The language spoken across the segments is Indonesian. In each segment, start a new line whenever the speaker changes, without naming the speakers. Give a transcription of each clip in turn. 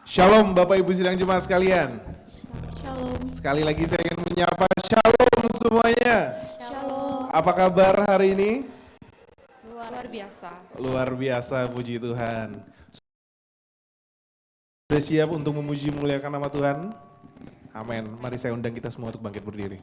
Shalom Bapak Ibu sidang jemaat sekalian.
Shalom.
Sekali lagi saya ingin menyapa shalom semuanya.
Shalom.
Apa kabar hari ini?
Luar biasa.
Luar biasa, puji Tuhan. Sudah siap untuk memuji memuliakan nama Tuhan? Amin. Mari saya undang kita semua untuk bangkit berdiri.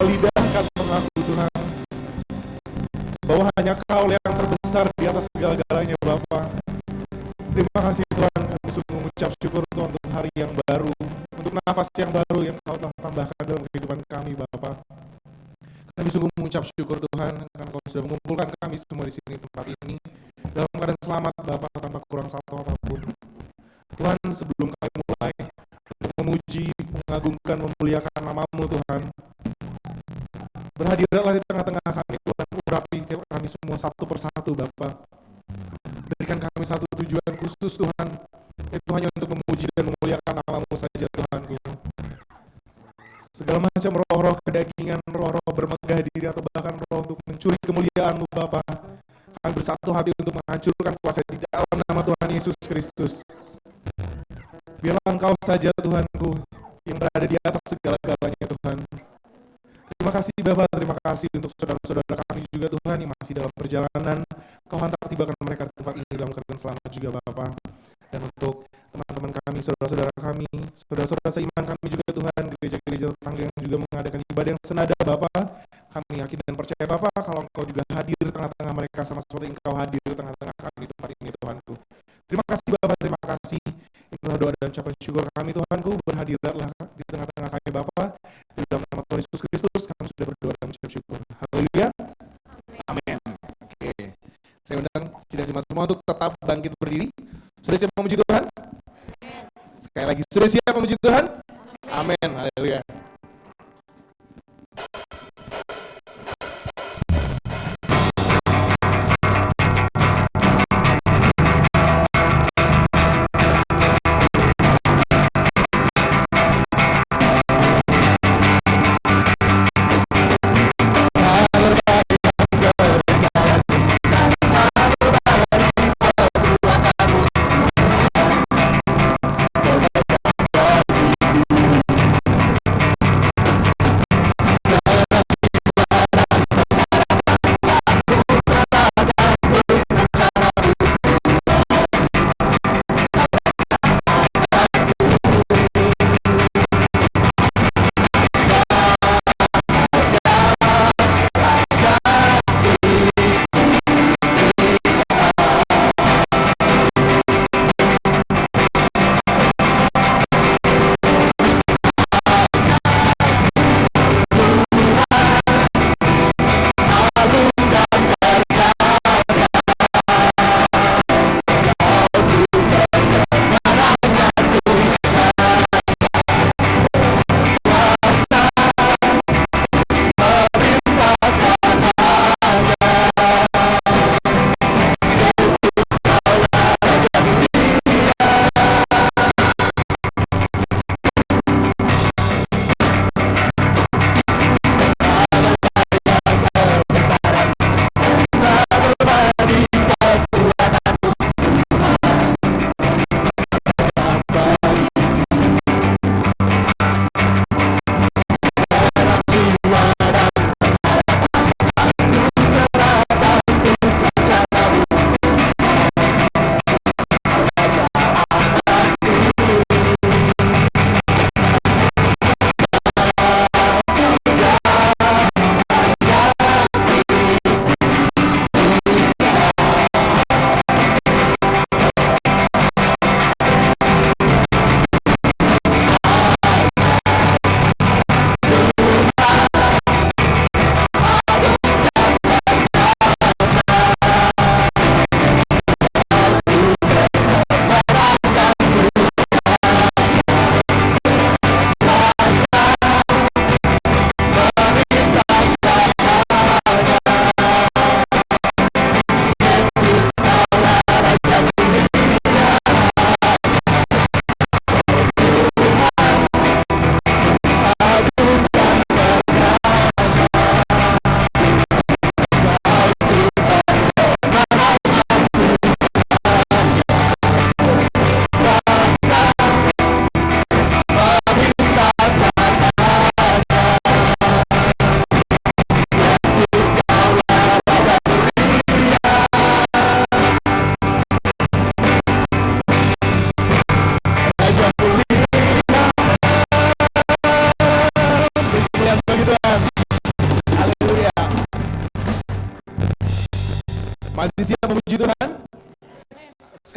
lidah akan mengaku Tuhan bahwa hanya Kau yang terbesar di atas segala-galanya Bapa. Terima kasih Tuhan, kami sungguh mengucap syukur Tuhan untuk hari yang baru, untuk nafas yang baru yang Kau telah tambahkan dalam kehidupan kami Bapa. Kami sungguh mengucap syukur Tuhan karena Kau sudah mengumpulkan kami semua di sini tempat ini dalam keadaan selamat Bapa, tanpa kurang satu apapun. Tuhan, sebelum kami mulai untuk memuji, mengagungkan, memuliakan nama-Mu Tuhan, berhadiratlah di tengah-tengah kami Tuhan, urapi kami semua satu persatu Bapa. Berikan kami satu tujuan khusus Tuhan, itu hanya untuk memuji dan memuliakan nama-Mu saja Tuhanku. Segala macam roh-roh kedagingan, roh-roh bermegah diri atau bahkan roh untuk mencuri kemuliaan-Mu Bapa, kami bersatu hati untuk menghancurkan kuasa di dalam nama Tuhan Yesus Kristus. Biarlah Engkau saja Tuhanku yang berada di atas segala-galanya Tuhan. Terima kasih Bapak, terima kasih untuk saudara-saudara kami juga Tuhan yang masih dalam perjalanan. Kau hantar tibakan mereka di tempat ini dalam keadaan selamat juga Bapak. Dan untuk teman-teman kami, saudara-saudara kami, saudara-saudara seiman kami juga Tuhan, gereja-gereja tetangga yang juga mengadakan ibadah yang senada Bapak, kami yakin dan percaya Bapak kalau Engkau juga hadir di tengah-tengah mereka sama seperti Engkau hadir di tengah-tengah kami di tempat ini Tuhanku. Terima kasih Bapak, terima kasih. Inilah doa dan ucapan syukur kami Tuhanku, berhadiratlah di tengah-tengah kami Bapak. Di dalam nama Tuhan Yesus Kristus kami sudah berdoa dan mengucap syukur. Haleluya. Amin. Oke. Saya undang sidang jemaat semua untuk tetap bangkit berdiri. Sudah siap memuji Tuhan? Sekali lagi, sudah siap memuji Tuhan? Amin. Haleluya.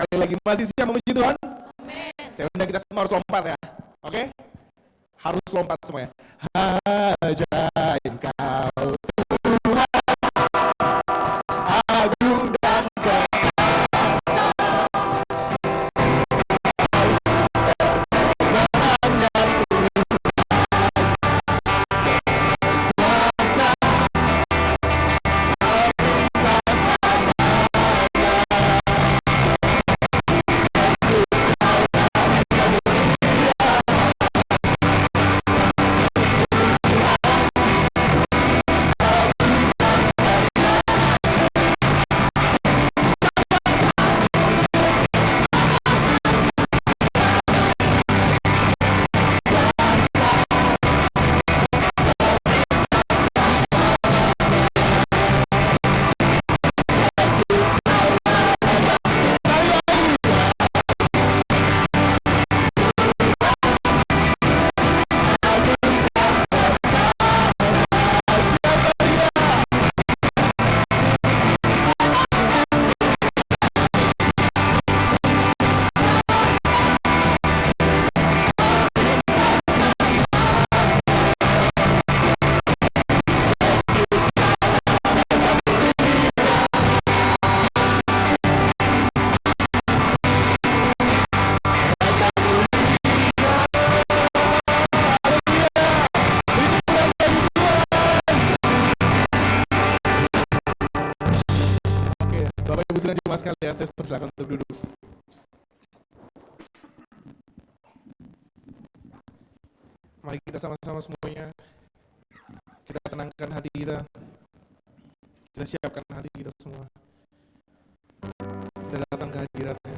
Sekali lagi, masih siap memuji Tuhan?
Amin.
Saya undang kita semua harus lompat ya. Oke? Harus lompat semuanya. Ajaib kau Tuhan, agung dan Bapak Ibu sedang jemaat sekalian, saya persilakan untuk duduk. Mari kita sama-sama semuanya, kita tenangkan hati kita siapkan hati kita semua. Kita datang ke hadirat-Nya.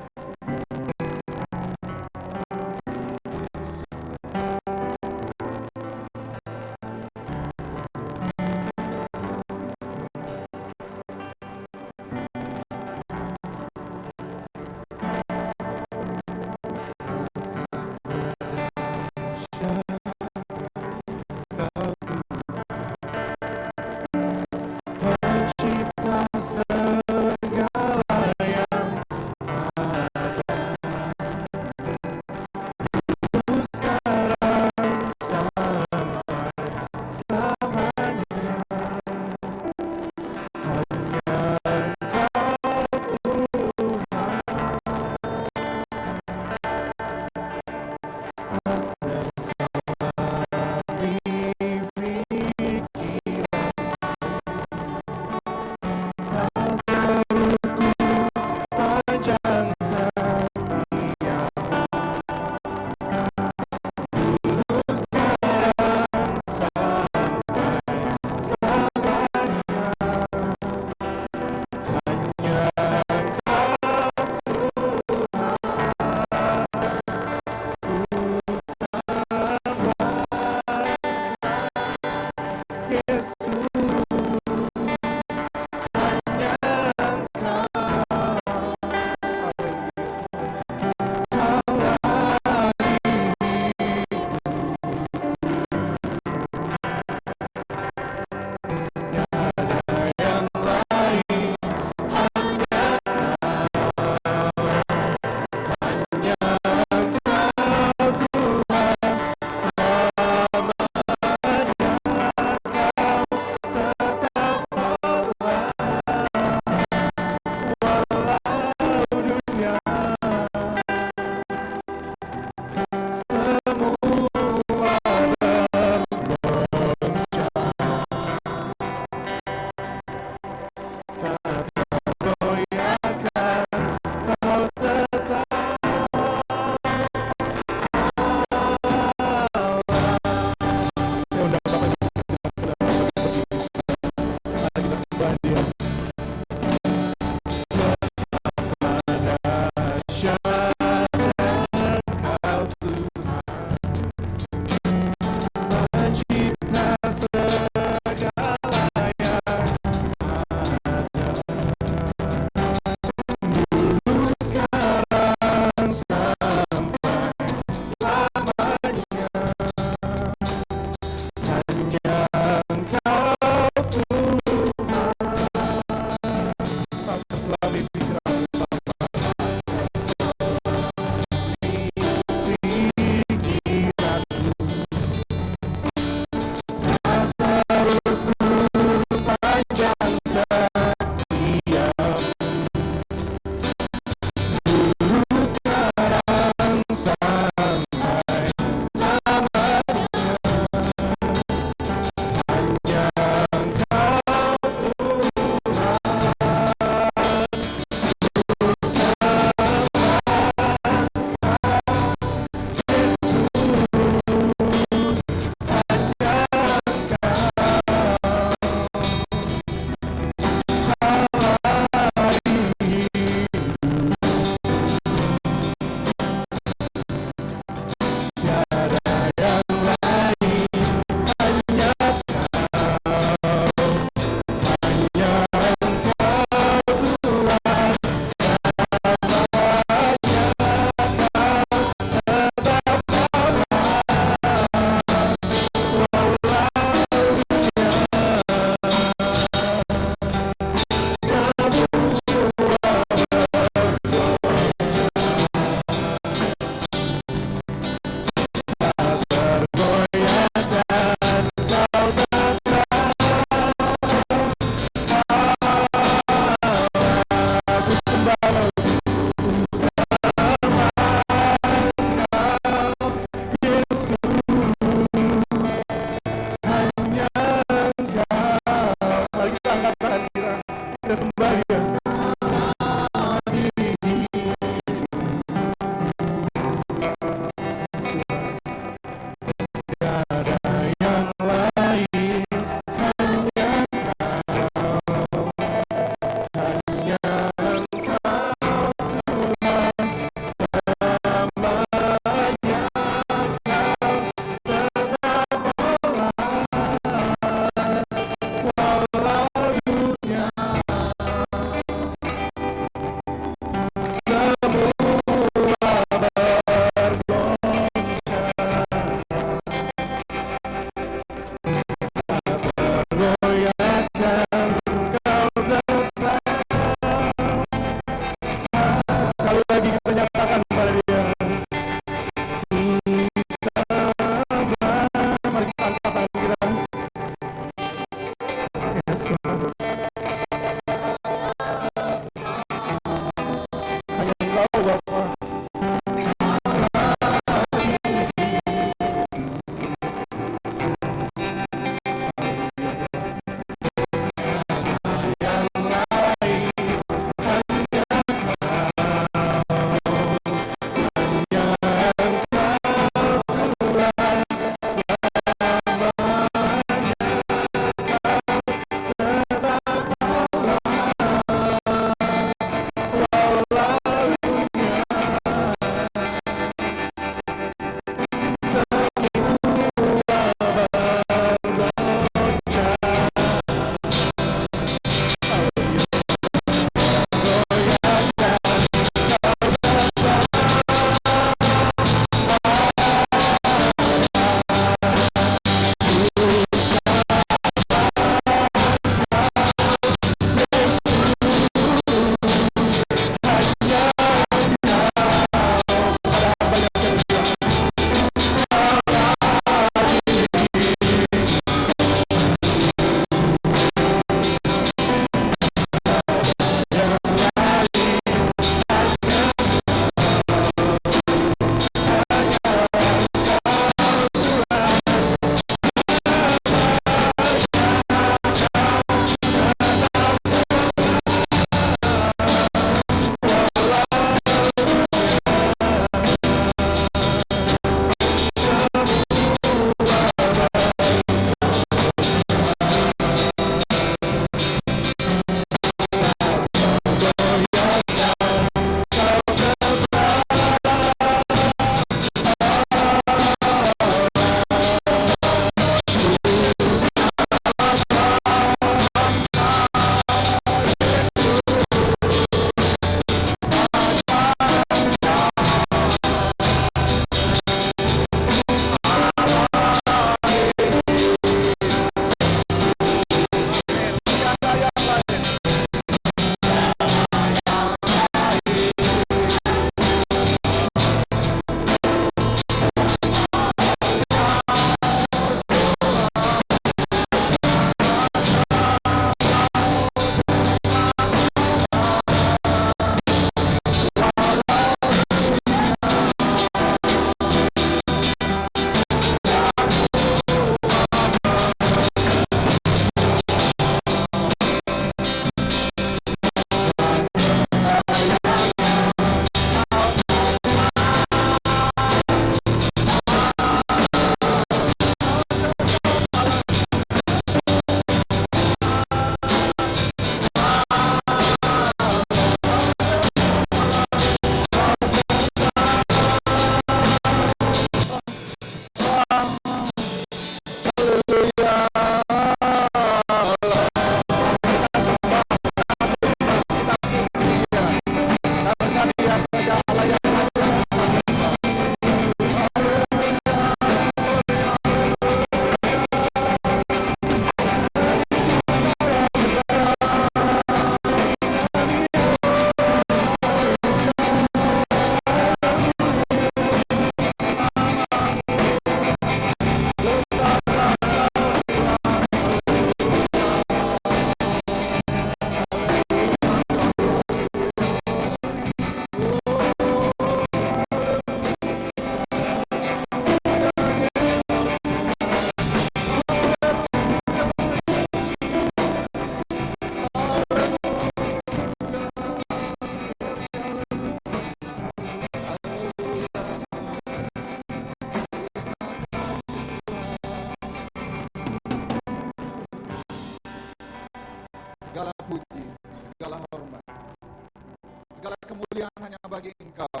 kemuliaan hanya bagi Engkau.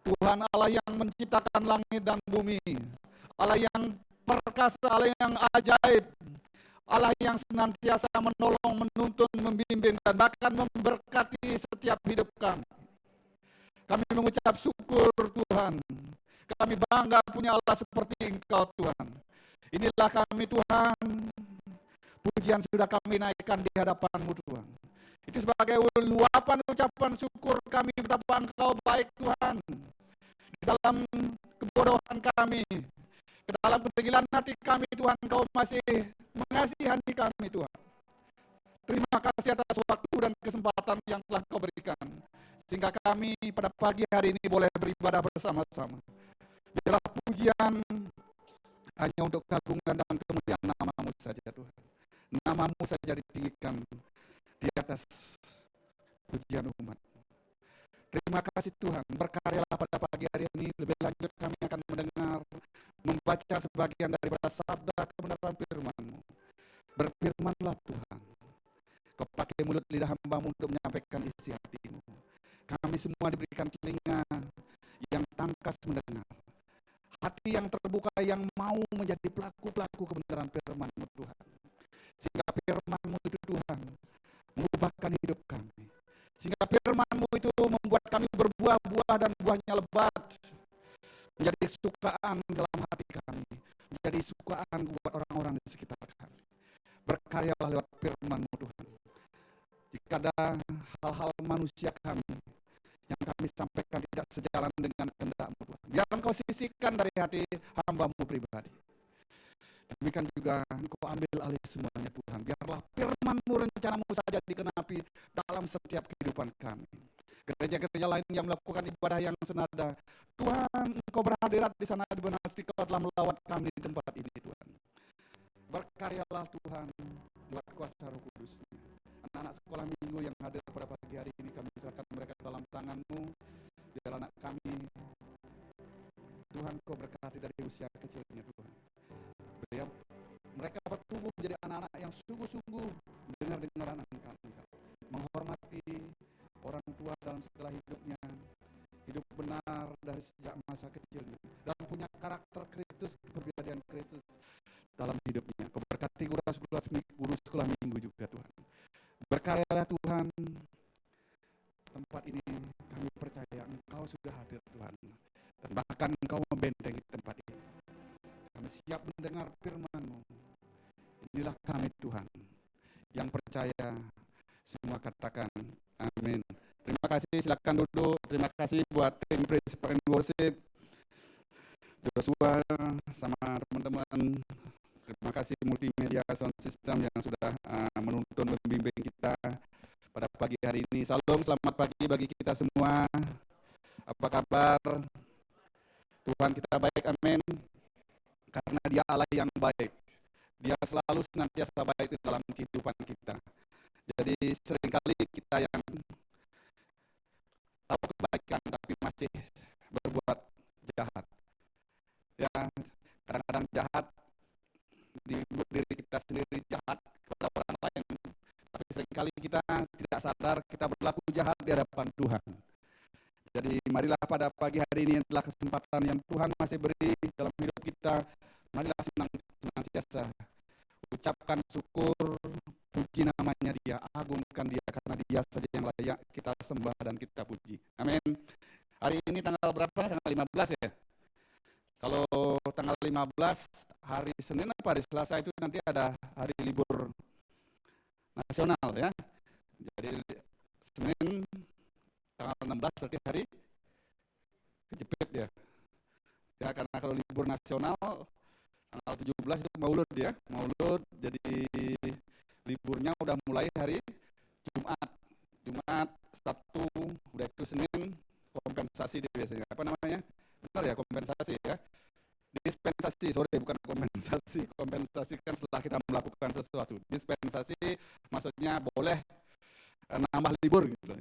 Tuhan Allah yang menciptakan langit dan bumi, Allah yang perkasa, Allah yang ajaib, Allah yang senantiasa menolong, menuntun, membimbing, dan bahkan memberkati setiap hidup kami. Kami mengucap syukur Tuhan. Kami bangga punya Allah seperti Engkau Tuhan. Inilah kami Tuhan. Pujian sudah kami naikkan di hadapan-Mu Tuhan. Itu sebagai luapan ucapan syukur kami betapa Engkau baik Tuhan. Di dalam kebodohan kami, ke dalam kedegilan hati kami Tuhan, Engkau masih mengasihani kami Tuhan. Terima kasih atas waktu dan kesempatan yang telah Kau berikan, sehingga kami pada pagi hari ini boleh beribadah bersama-sama. Biarlah pujian hanya untuk keagungan dan kemuliaan nama-Mu saja Tuhan. Nama-Mu saja ditinggikan di atas pujian umat. Terima kasih Tuhan, berkaryalah pada pagi hari ini. Lebih lanjut kami akan mendengar, membaca sebagian daripada sabda kebenaran firman-Mu. Berfirmanlah Tuhan, Kau pakai mulut lidah hamba-Mu untuk menyampaikan isi hati-Mu. Kami semua diberikan telinga yang tangkas mendengar, hati yang terbuka yang mau menjadi pelaku-pelaku kebenaran firman-Mu Tuhan. Sehingga firman-Mu itu Tuhan mengubahkan hidup kami. Sehingga firman-Mu itu membuat kami berbuah-buah dan buahnya lebat, menjadi sukaan dalam hati kami, menjadi sukaan buat orang-orang di sekitar kami. Berkaryalah lewat firman-Mu Tuhan. Jika ada hal-hal manusia kami yang kami sampaikan tidak sejalan dengan kehendak-Mu Tuhan, biar Engkau sisihkan dari hati hamba-Mu pribadi. Demikian juga Engkau ambil alih semuanya Tuhan. Biarlah firman-Mu, rencana-Mu saja dikenapi dalam setiap kehidupan kami. Gereja-gereja lain yang melakukan ibadah yang senada, Tuhan Engkau berhadirat di sana, di mana Engkau telah melawat kami di tempat ini Tuhan. Berkaryalah Tuhan lewat kuasa Roh Kudus. Anak-anak sekolah minggu yang hadir pada pagi hari ini, kami serahkan mereka dalam tangan-Mu. Biar anak kami Tuhan Kau berkati dari usia kecilnya Tuhan. Mereka bertumbuh menjadi anak-anak yang sungguh-sungguh dengar Engkau, menghormati orang tua dalam segala hidupnya, hidup benar dari sejak masa kecilnya, dan punya karakter Kristus, kepribadian Kristus dalam hidupnya. Kau berkati guru sekolah minggu juga Tuhan. Berkaryalah Tuhan, tempat ini kami percaya Engkau sudah hadir Tuhan, dan bahkan Engkau membentengi tempat ini. Kami siap mendengar firman-Mu. Inilah kami Tuhan yang percaya, semua katakan amin. Terima kasih, silakan duduk. Terima kasih buat tim Praise and Worship, Joshua sama teman-teman. Terima kasih multimedia sound system yang sudah menuntun membimbing kita pada pagi hari ini. Salam, selamat pagi bagi kita semua. Apa kabar? Tuhan kita baik, amin. Karena Dia Allah yang baik. Dia selalu senantiasa baik di dalam kehidupan kita. Jadi seringkali kita yang tahu kebaikan tapi masih berbuat jahat. Ya, kadang-kadang jahat di diri kita sendiri, jahat kepada orang lain. Tapi seringkali kita tidak sadar kita berlaku jahat di hadapan Tuhan. Jadi marilah pada pagi hari ini adalah kesempatan yang Tuhan masih beri dalam hidup kita. Marilah senantiasa ucapkan syukur, puji namanya Dia, agungkan Dia, karena Dia saja yang layak kita sembah dan kita puji. Amin. Hari ini tanggal berapa? Tanggal 15 ya? Kalau tanggal 15 hari Senin apa hari Selasa itu nanti ada hari libur nasional ya. Jadi Senin tanggal 16 berarti hari kejepit ya. Ya karena kalau libur nasional tanggal 17 itu Maulud ya. Maulud, jadi liburnya udah mulai hari Jumat. Jumat, Sabtu, udah itu Senin kompensasi dia biasanya. Apa namanya? Benar ya, kompensasi ya. Dispensasi, bukan kompensasi. Kompensasi kan setelah kita melakukan sesuatu. Dispensasi maksudnya boleh nambah libur gitu.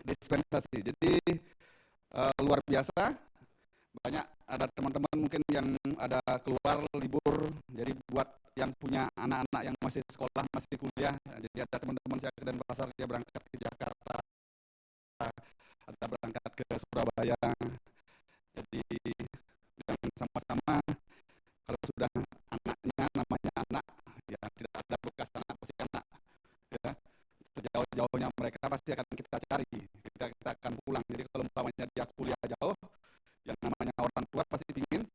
Dispensasi. Jadi luar biasa. Banyak ada teman-teman mungkin yang ada keluar libur. Jadi buat yang punya anak-anak yang masih sekolah, masih kuliah. Jadi ada teman-teman saya ke Denpasar, dia berangkat ke Jakarta. orang tua pasti ingin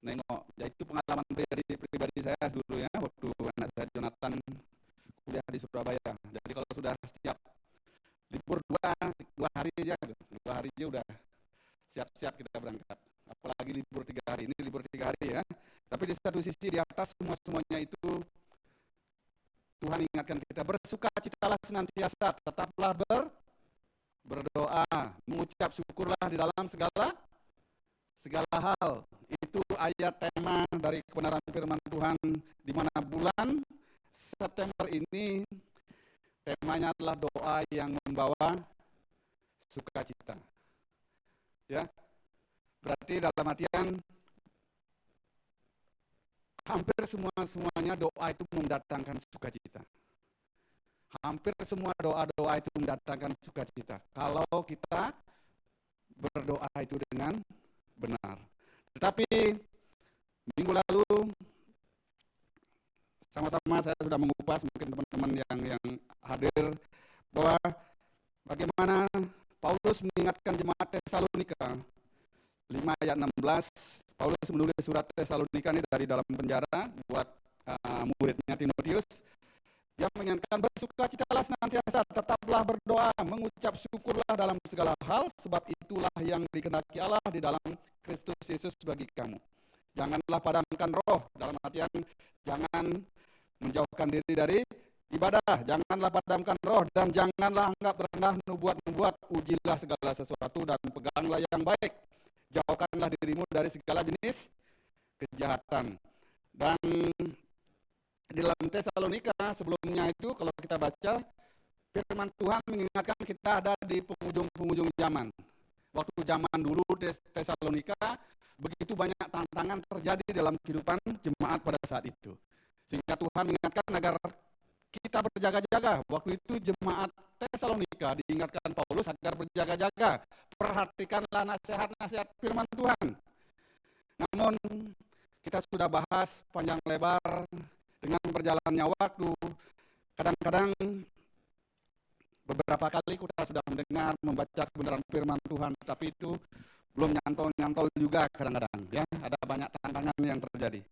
nengok. Ya itu pengalaman pribadi saya dulu ya, waktu anak saya Jonathan kuliah di Surabaya. Jadi kalau sudah setiap libur dua hari aja udah siap-siap kita berangkat. Apalagi libur 3 hari, ini libur 3 hari ya. Tapi di satu sisi di atas semuanya itu Tuhan ingatkan kita, bersukacitalah senantiasa, tetaplah berdoa, mengucap syukurlah di dalam segala hal. Itu ayat tema dari kebenaran firman Tuhan, di mana bulan September ini temanya adalah doa yang membawa sukacita. Ya. Berarti dalam artian hampir semuanya doa itu mendatangkan sukacita. Hampir semua doa-doa itu mendatangkan sukacita. Kalau kita berdoa itu dengan benar. Tetapi minggu lalu sama-sama saya sudah mengupas, mungkin teman-teman yang hadir, bahwa bagaimana Paulus mengingatkan jemaat Tesalonika. 5 ayat 16, Paulus menulis surat Tesalonika ini dari dalam penjara buat muridnya Timotius, yang mengingatkan, bersukacitalah senantiasa, tetaplah berdoa, mengucap syukurlah dalam segala hal, sebab itulah yang dikehendaki Allah di dalam Kristus Yesus bagi kamu. Janganlah padamkan roh, dalam artian jangan menjauhkan diri dari ibadah, janganlah padamkan roh, dan janganlah anggap rendah nubuat-nubuat, ujilah segala sesuatu dan peganglah yang baik. Jauhkanlah dirimu dari segala jenis kejahatan. Dan di dalam Tesalonika sebelumnya itu kalau kita baca, firman Tuhan mengingatkan kita ada di penghujung zaman. Waktu zaman dulu Tesalonika, begitu banyak tantangan terjadi dalam kehidupan jemaat pada saat itu. Sehingga Tuhan mengingatkan agar kita berjaga-jaga. Waktu itu jemaat Tesalonika diingatkan Paulus agar berjaga-jaga. Perhatikanlah nasihat-nasihat firman Tuhan. Namun kita sudah bahas panjang lebar dengan berjalannya waktu. Kadang-kadang beberapa kali kita sudah mendengar, membaca kebenaran firman Tuhan, tapi itu belum nyantol-nyantol juga kadang-kadang. Ya, ada banyak tantangan yang terjadi.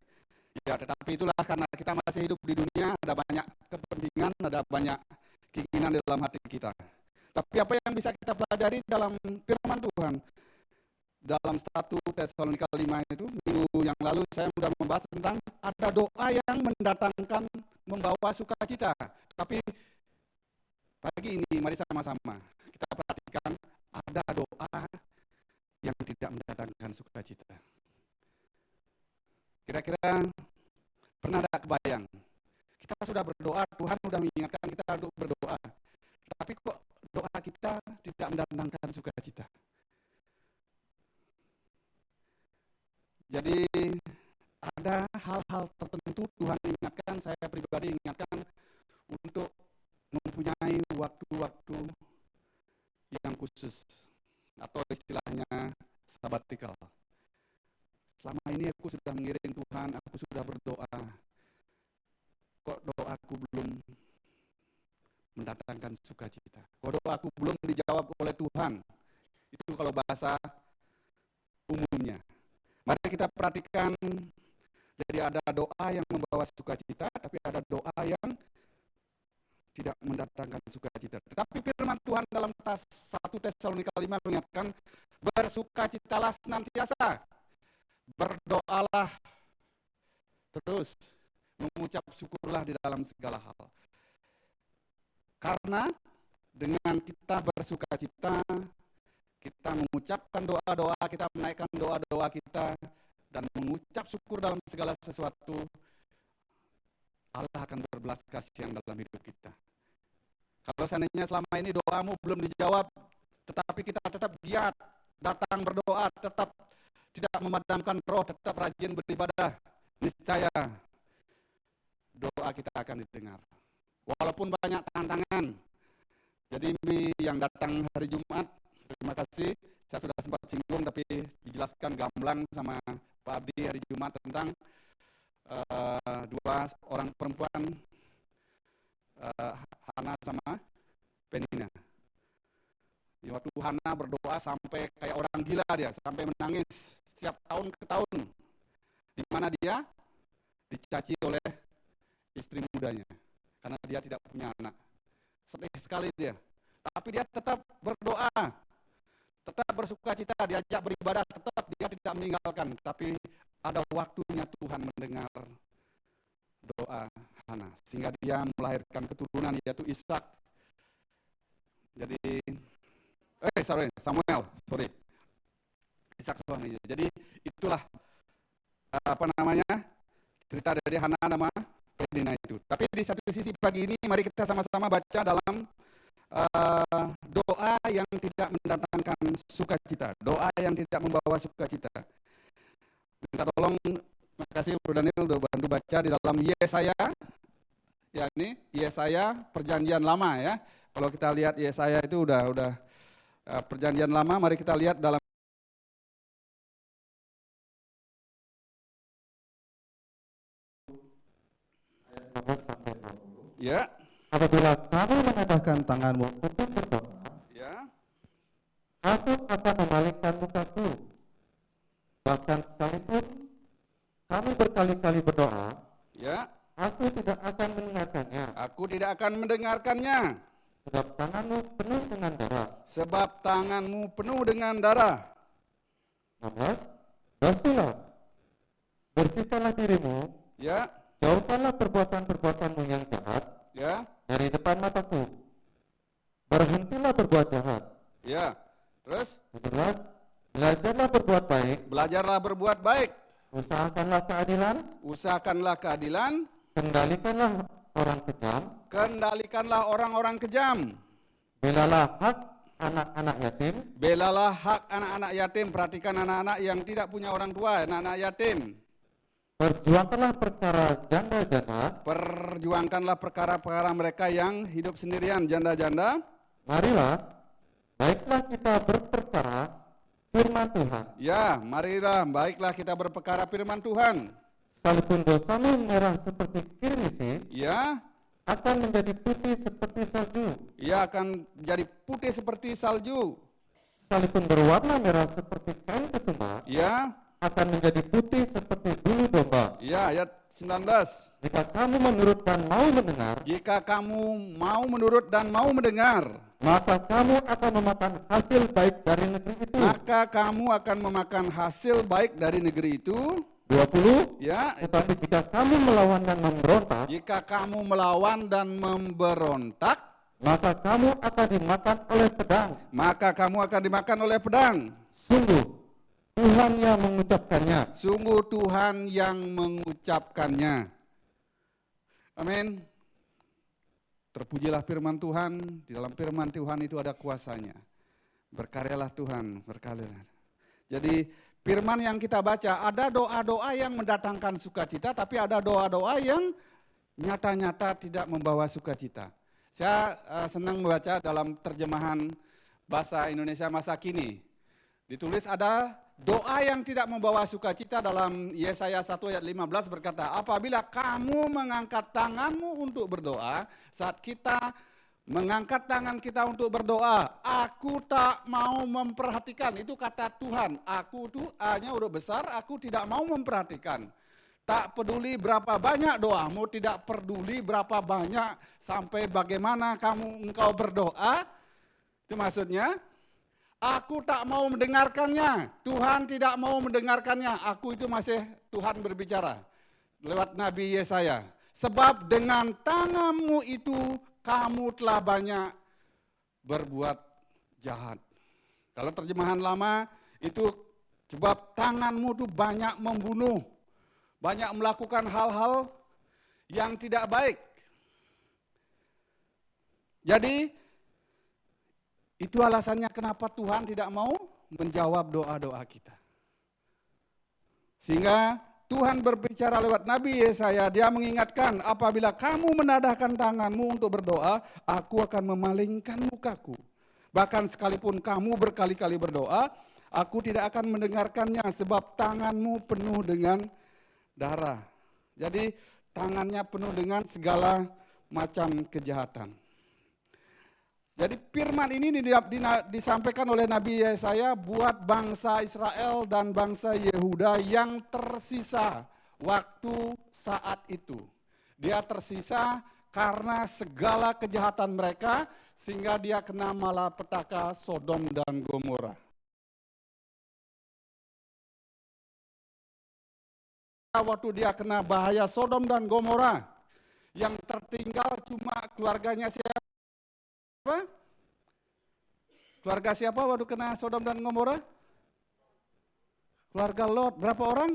Ya, tetapi itulah karena kita masih hidup di dunia, ada banyak kepentingan, ada banyak keinginan di dalam hati kita. Tapi apa yang bisa kita pelajari dalam firman Tuhan? Dalam 1 Tesalonika 5 itu, minggu yang lalu saya sudah membahas tentang ada doa yang mendatangkan, membawa sukacita. Tapi pagi ini mari sama-sama kita perhatikan ada doa yang tidak mendatangkan sukacita. Kira-kira pernah ada kebayang? Kita sudah berdoa, Tuhan sudah mengingatkan kita untuk berdoa. Tapi kok doa kita tidak mendatangkan sukacita? Jadi ada hal-hal tertentu Tuhan ingatkan, saya pribadi ingatkan untuk mempunyai waktu-waktu yang khusus atau istilahnya sabatikal. Selama ini aku sudah mengiring Tuhan, aku sudah berdoa. Kok doaku belum mendatangkan sukacita? Kok doaku belum dijawab oleh Tuhan? Itu kalau bahasa umumnya. Mari kita perhatikan, jadi ada doa yang membawa sukacita, tapi ada doa yang tidak mendatangkan sukacita. Tetapi firman Tuhan dalam 1 Tesalonika 5 mengingatkan, bersukacitalah senantiasa, berdoalah terus, mengucap syukurlah di dalam segala hal. Karena dengan kita bersukacita, kita mengucapkan doa-doa, kita menaikkan doa-doa kita, dan mengucap syukur dalam segala sesuatu, Allah akan berbelas kasihan dalam hidup kita. Kalau seandainya selama ini doamu belum dijawab, tetapi kita tetap giat, datang berdoa, tetap tidak memadamkan roh, tetap rajin beribadah, niscaya doa kita akan didengar. Walaupun banyak tantangan. Jadi yang datang hari Jumat, terima kasih, saya sudah sempat singgung tapi dijelaskan gamblang sama Pak Abdi hari Jumat tentang 2 orang perempuan, Hana sama Penina. Ya, waktu Hana berdoa sampai kayak orang gila dia, sampai menangis setiap tahun ke tahun. Di mana dia dicaci oleh istri mudanya karena dia tidak punya anak. Sedih sekali dia. Tapi dia tetap berdoa, tetap bersukacita, diajak beribadah, tetap dia tidak meninggalkan. Tapi ada waktunya Tuhan mendengar doa Hana, sehingga dia melahirkan keturunan yaitu Ishak. Jadi, Samuel, Ishak suaminya. Jadi itulah cerita dari Hana nama Penina itu. Tapi di satu sisi pagi ini mari kita sama-sama baca dalam doa yang tidak mendatangkan sukacita, doa yang tidak membawa sukacita. Minta tolong, terima kasih Bro Daniel udah bantu baca di dalam Yesaya, ya ini Yesaya Perjanjian Lama ya. Kalau kita lihat Yesaya itu udah Perjanjian Lama, mari kita lihat dalam ya.
Apabila kamu mengadahkan tanganmu untuk berdoa,
Ya.
aku akan memalingkan mukaku. Bahkan sekalipun kamu berkali-kali berdoa,
Ya.
aku tidak akan mendengarkannya.
Aku tidak akan mendengarkannya.
Sebab tanganmu penuh dengan darah.
Sebab tanganmu penuh dengan darah.
16. Basuhlah, bersihkanlah dirimu,
Ya.
jauhkanlah perbuatan-perbuatanmu yang jahat
Ya.
dari depan mataku. Berhentilah berbuat jahat.
Ya. Terus
17. Belajarlah berbuat baik,
belajarlah berbuat baik.
usahakanlah keadilan,
Usahakanlah keadilan.
kendalikanlah orang kejam,
Kendalikanlah orang-orang kejam.
belalah hak anak-anak yatim,
Belalah hak anak-anak yatim. Perhatikan anak-anak yang tidak punya orang tua, anak-anak yatim.
perjuangkanlah perkara janda-janda,
Perjuangkanlah perkara-perkara mereka yang hidup sendirian, janda-janda.
marilah, baiklah kita berperkara firman Tuhan.
Ya, marilah, baiklah kita berperkara firman Tuhan.
Sekalipun dosamu merah seperti kirmisi,
Ya,
akan menjadi putih seperti salju.
ia akan jadi putih seperti salju.
Sekalipun berwarna merah seperti kain kesumba,
Ya,
akan menjadi putih seperti bulu domba.
ya, ayat 19.
Jika kamu menurut dan mau mendengar,
Jika kamu mau menurut dan mau mendengar,
maka kamu akan memakan hasil baik dari negeri itu.
maka kamu akan memakan hasil baik dari negeri itu.
20.
Ya,
Tetapi jika kamu melawan dan memberontak,
jika kamu melawan dan memberontak,
maka kamu akan dimakan oleh pedang.
maka kamu akan dimakan oleh pedang.
Sungguh, Tuhan yang mengucapkannya.
Sungguh Tuhan yang mengucapkannya. Amin. Terpujilah firman Tuhan. Di dalam firman Tuhan itu ada kuasanya. Berkaryalah Tuhan, berkaryalah. Jadi firman yang kita baca, ada doa-doa yang mendatangkan sukacita, tapi ada doa-doa yang nyata-nyata tidak membawa sukacita. Saya senang membaca dalam terjemahan bahasa Indonesia masa kini. Ditulis ada doa yang tidak membawa sukacita dalam Yesaya 1 ayat 15 berkata, apabila kamu mengangkat tanganmu untuk berdoa, saat kita mengangkat tangan kita untuk berdoa, aku tak mau memperhatikan, itu kata Tuhan, aku tuh A-nya udah besar, aku tidak mau memperhatikan. Tak peduli berapa banyak doamu, tidak peduli berapa banyak sampai bagaimana engkau berdoa, itu maksudnya, aku tak mau mendengarkannya, Tuhan tidak mau mendengarkannya, aku itu masih Tuhan berbicara lewat Nabi Yesaya. Sebab dengan tanganmu itu kamu telah banyak berbuat jahat. Kalau terjemahan lama itu sebab tanganmu itu banyak membunuh, banyak melakukan hal-hal yang tidak baik. Jadi itu alasannya kenapa Tuhan tidak mau menjawab doa-doa kita. Sehingga Tuhan berbicara lewat Nabi Yesaya, dia mengingatkan, apabila kamu menadahkan tanganmu untuk berdoa, aku akan memalingkan mukaku. Bahkan sekalipun kamu berkali-kali berdoa, aku tidak akan mendengarkannya sebab tanganmu penuh dengan darah. Jadi tangannya penuh dengan segala macam kejahatan. Jadi firman ini disampaikan oleh Nabi Yesaya buat bangsa Israel dan bangsa Yehuda yang tersisa waktu saat itu. Dia tersisa karena segala kejahatan mereka sehingga dia kena malapetaka Sodom dan Gomora. Waktu dia kena bahaya Sodom dan Gomora, yang tertinggal cuma keluarganya siapa? Keluarga siapa waktu kena Sodom dan Gomora? Keluarga Lot. Berapa orang?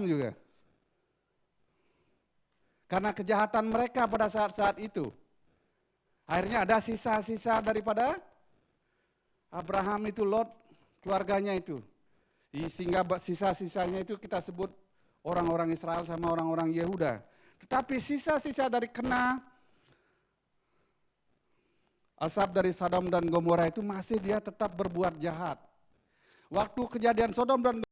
Juga. Karena kejahatan mereka pada saat-saat itu. Akhirnya ada sisa-sisa daripada Abraham itu, Lot, keluarganya itu. Sehingga sisa-sisanya itu kita sebut orang-orang Israel sama orang-orang Yehuda. Tetapi sisa-sisa dari kena asap dari Sodom dan Gomora itu masih dia tetap berbuat jahat. Waktu kejadian Sodom dan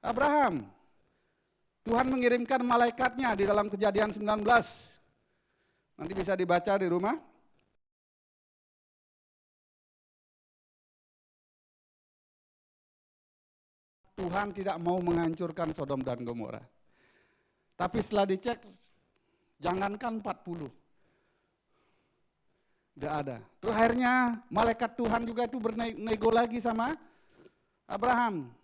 Abraham, Tuhan mengirimkan malaikatnya di dalam Kejadian 19. Nanti bisa dibaca di rumah. Tuhan tidak mau menghancurkan Sodom dan Gomora. Tapi setelah dicek, jangankan 40. Tidak ada. Terus akhirnya malaikat Tuhan juga itu bernego lagi sama Abraham.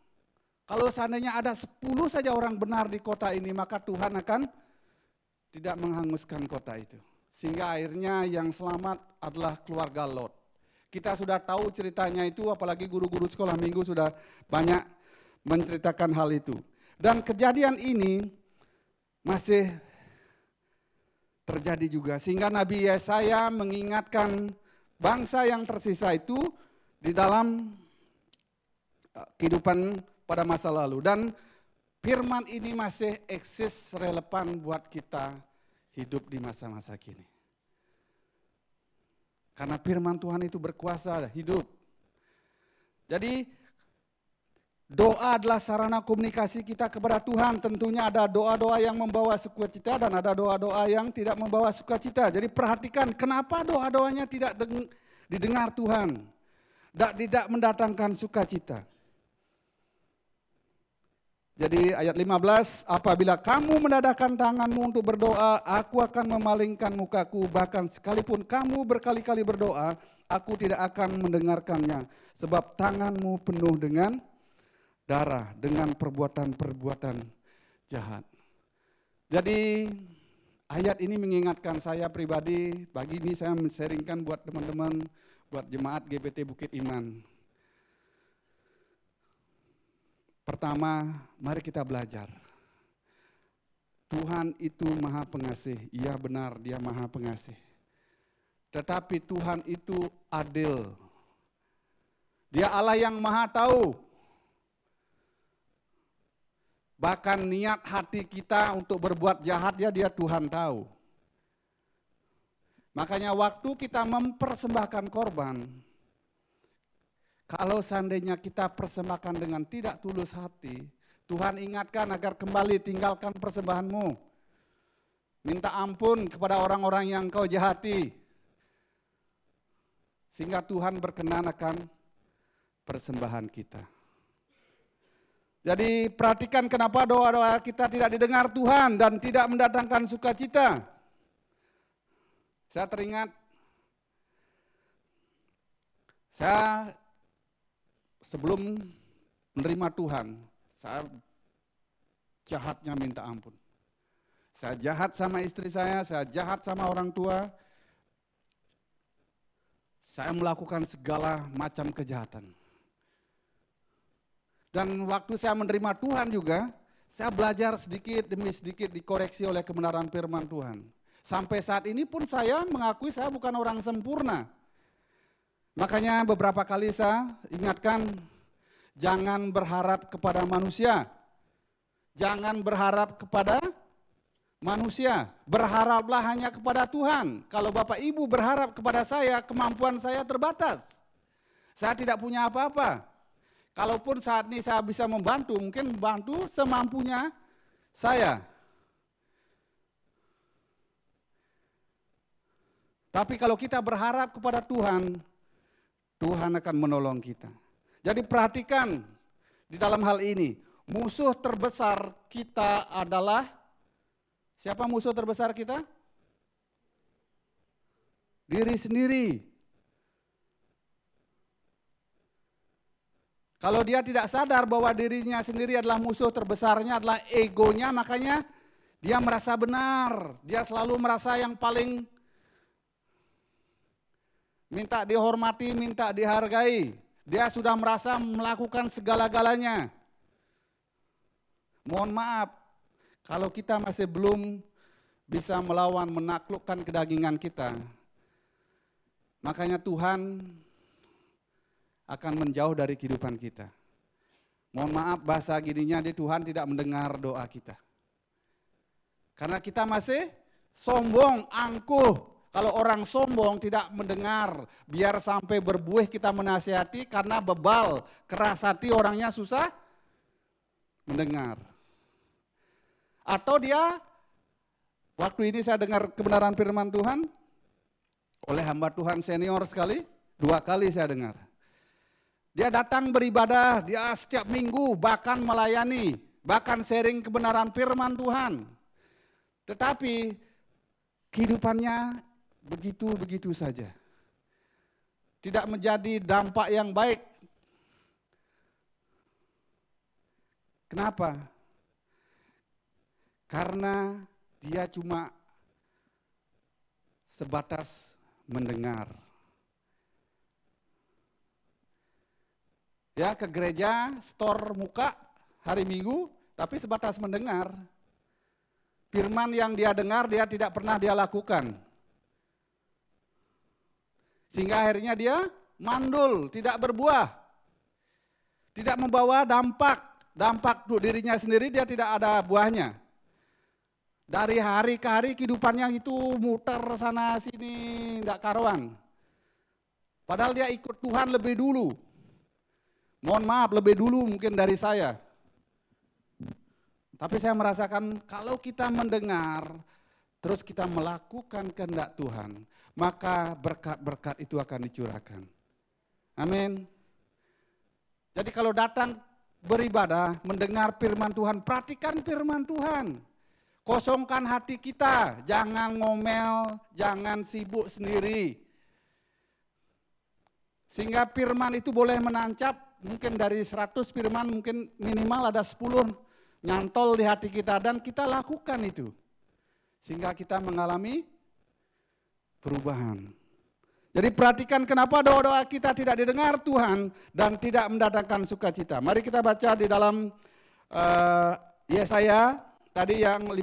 Kalau seandainya ada 10 saja orang benar di kota ini, maka Tuhan akan tidak menghanguskan kota itu. Sehingga akhirnya yang selamat adalah keluarga Lot. Kita sudah tahu ceritanya itu, apalagi guru-guru sekolah minggu sudah banyak menceritakan hal itu. Dan kejadian ini masih terjadi juga. Sehingga Nabi Yesaya mengingatkan bangsa yang tersisa itu di dalam kehidupan pada masa lalu. Dan firman ini masih eksis relevan buat kita hidup di masa-masa kini. Karena firman Tuhan itu berkuasa hidup. Jadi doa adalah sarana komunikasi kita kepada Tuhan. Tentunya ada doa-doa yang membawa sukacita dan ada doa-doa yang tidak membawa sukacita. Jadi perhatikan kenapa doa-doanya tidak didengar Tuhan. Tidak mendatangkan sukacita. Jadi ayat 15, apabila kamu menadahkan tanganmu untuk berdoa, aku akan memalingkan mukaku, bahkan sekalipun kamu berkali-kali berdoa, aku tidak akan mendengarkannya. Sebab tanganmu penuh dengan darah, dengan perbuatan-perbuatan jahat. Jadi ayat ini mengingatkan saya pribadi, pagi ini saya men-sharingkan buat teman-teman, buat jemaat GPT Bukit Iman. Pertama, mari kita belajar. Tuhan itu Maha Pengasih, iya benar Dia Maha Pengasih. Tetapi Tuhan itu adil. Dia Allah yang Maha Tahu. Bahkan niat hati kita untuk berbuat jahat dia Tuhan tahu. Makanya waktu kita mempersembahkan korban, kalau seandainya kita persembahkan dengan tidak tulus hati, Tuhan ingatkan agar kembali tinggalkan persembahanmu. Minta ampun kepada orang-orang yang kau jahati. Sehingga Tuhan berkenan akan persembahan kita. Jadi perhatikan kenapa doa-doa kita tidak didengar Tuhan dan tidak mendatangkan sukacita. Saya teringat, saya sebelum menerima Tuhan, saya jahatnya minta ampun. Saya jahat sama istri saya jahat sama orang tua. Saya melakukan segala macam kejahatan. Dan waktu saya menerima Tuhan juga, saya belajar sedikit demi sedikit dikoreksi oleh kebenaran firman Tuhan. Sampai saat ini pun saya mengakui saya bukan orang sempurna. Makanya beberapa kali saya ingatkan, jangan berharap kepada manusia. Jangan berharap kepada manusia. Berharaplah hanya kepada Tuhan. Kalau Bapak Ibu berharap kepada saya, kemampuan saya terbatas. Saya tidak punya apa-apa. Kalaupun saat ini saya bisa membantu, mungkin membantu semampunya saya. Tapi kalau kita berharap kepada Tuhan, Tuhan akan menolong kita. Jadi perhatikan di dalam hal ini, musuh terbesar kita adalah, siapa musuh terbesar kita? Diri sendiri. Kalau dia tidak sadar bahwa dirinya sendiri adalah musuh terbesarnya, adalah egonya, makanya dia merasa benar. Dia selalu merasa yang paling minta dihormati, minta dihargai. Dia sudah merasa melakukan segala-galanya. Mohon maaf, kalau kita masih belum bisa melawan, menaklukkan kedagingan kita, makanya Tuhan akan menjauh dari kehidupan kita. Mohon maaf bahasa gininya, Tuhan tidak mendengar doa kita. Karena kita masih sombong, angkuh. Kalau orang sombong tidak mendengar, biar sampai berbuih kita menasihati, karena bebal, keras hati, orangnya susah mendengar. Atau dia, waktu ini saya dengar kebenaran firman Tuhan, oleh hamba Tuhan senior sekali, 2 kali saya dengar. Dia datang beribadah, dia setiap minggu bahkan melayani, bahkan sharing kebenaran firman Tuhan. Tetapi kehidupannya begitu-begitu saja. Tidak menjadi dampak yang baik. Kenapa? Karena dia cuma sebatas mendengar. Ya, ke gereja, store muka hari Minggu, tapi sebatas mendengar. Firman yang dia dengar, dia tidak pernah dia lakukan. Sehingga akhirnya dia mandul, tidak berbuah. Tidak membawa dampak untuk dirinya sendiri, dia tidak ada buahnya. Dari hari ke hari kehidupannya itu muter sana sini, tidak karuan. Padahal dia ikut Tuhan lebih dulu. Mohon maaf, lebih dulu mungkin dari saya. Tapi saya merasakan kalau kita mendengar, terus kita melakukan kehendak Tuhan, maka berkat-berkat itu akan dicurahkan. Amin. Jadi kalau datang beribadah, mendengar firman Tuhan, perhatikan firman Tuhan. Kosongkan hati kita, jangan ngomel, jangan sibuk sendiri. Sehingga firman itu boleh menancap, mungkin dari 100 firman mungkin minimal ada 10 nyantol di hati kita, dan kita lakukan itu. Sehingga kita mengalami perubahan. Jadi perhatikan kenapa doa-doa kita tidak didengar Tuhan dan tidak mendatangkan sukacita. Mari kita baca di dalam Yesaya tadi yang 15.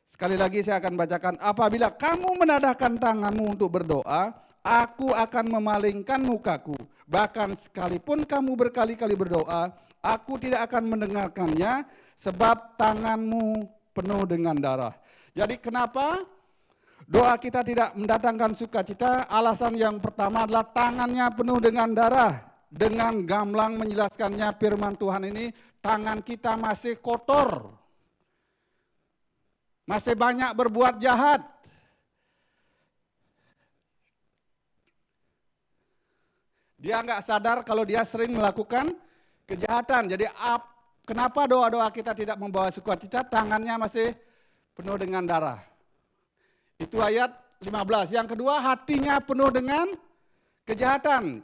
Sekali lagi saya akan bacakan. Apabila kamu menadahkan tanganmu untuk berdoa, aku akan memalingkan mukaku. Bahkan sekalipun kamu berkali-kali berdoa, aku tidak akan mendengarkannya sebab tanganmu penuh dengan darah. Jadi kenapa doa kita tidak mendatangkan sukacita? Alasan yang pertama adalah tangannya penuh dengan darah. Dengan gamblang menjelaskannya firman Tuhan ini, tangan kita masih kotor. Masih banyak berbuat jahat. Dia nggak sadar kalau dia sering melakukan kejahatan. Jadi kenapa doa-doa kita tidak membawa sukacita? Tangannya masih penuh dengan darah. Itu ayat 15. Yang kedua, hatinya penuh dengan kejahatan.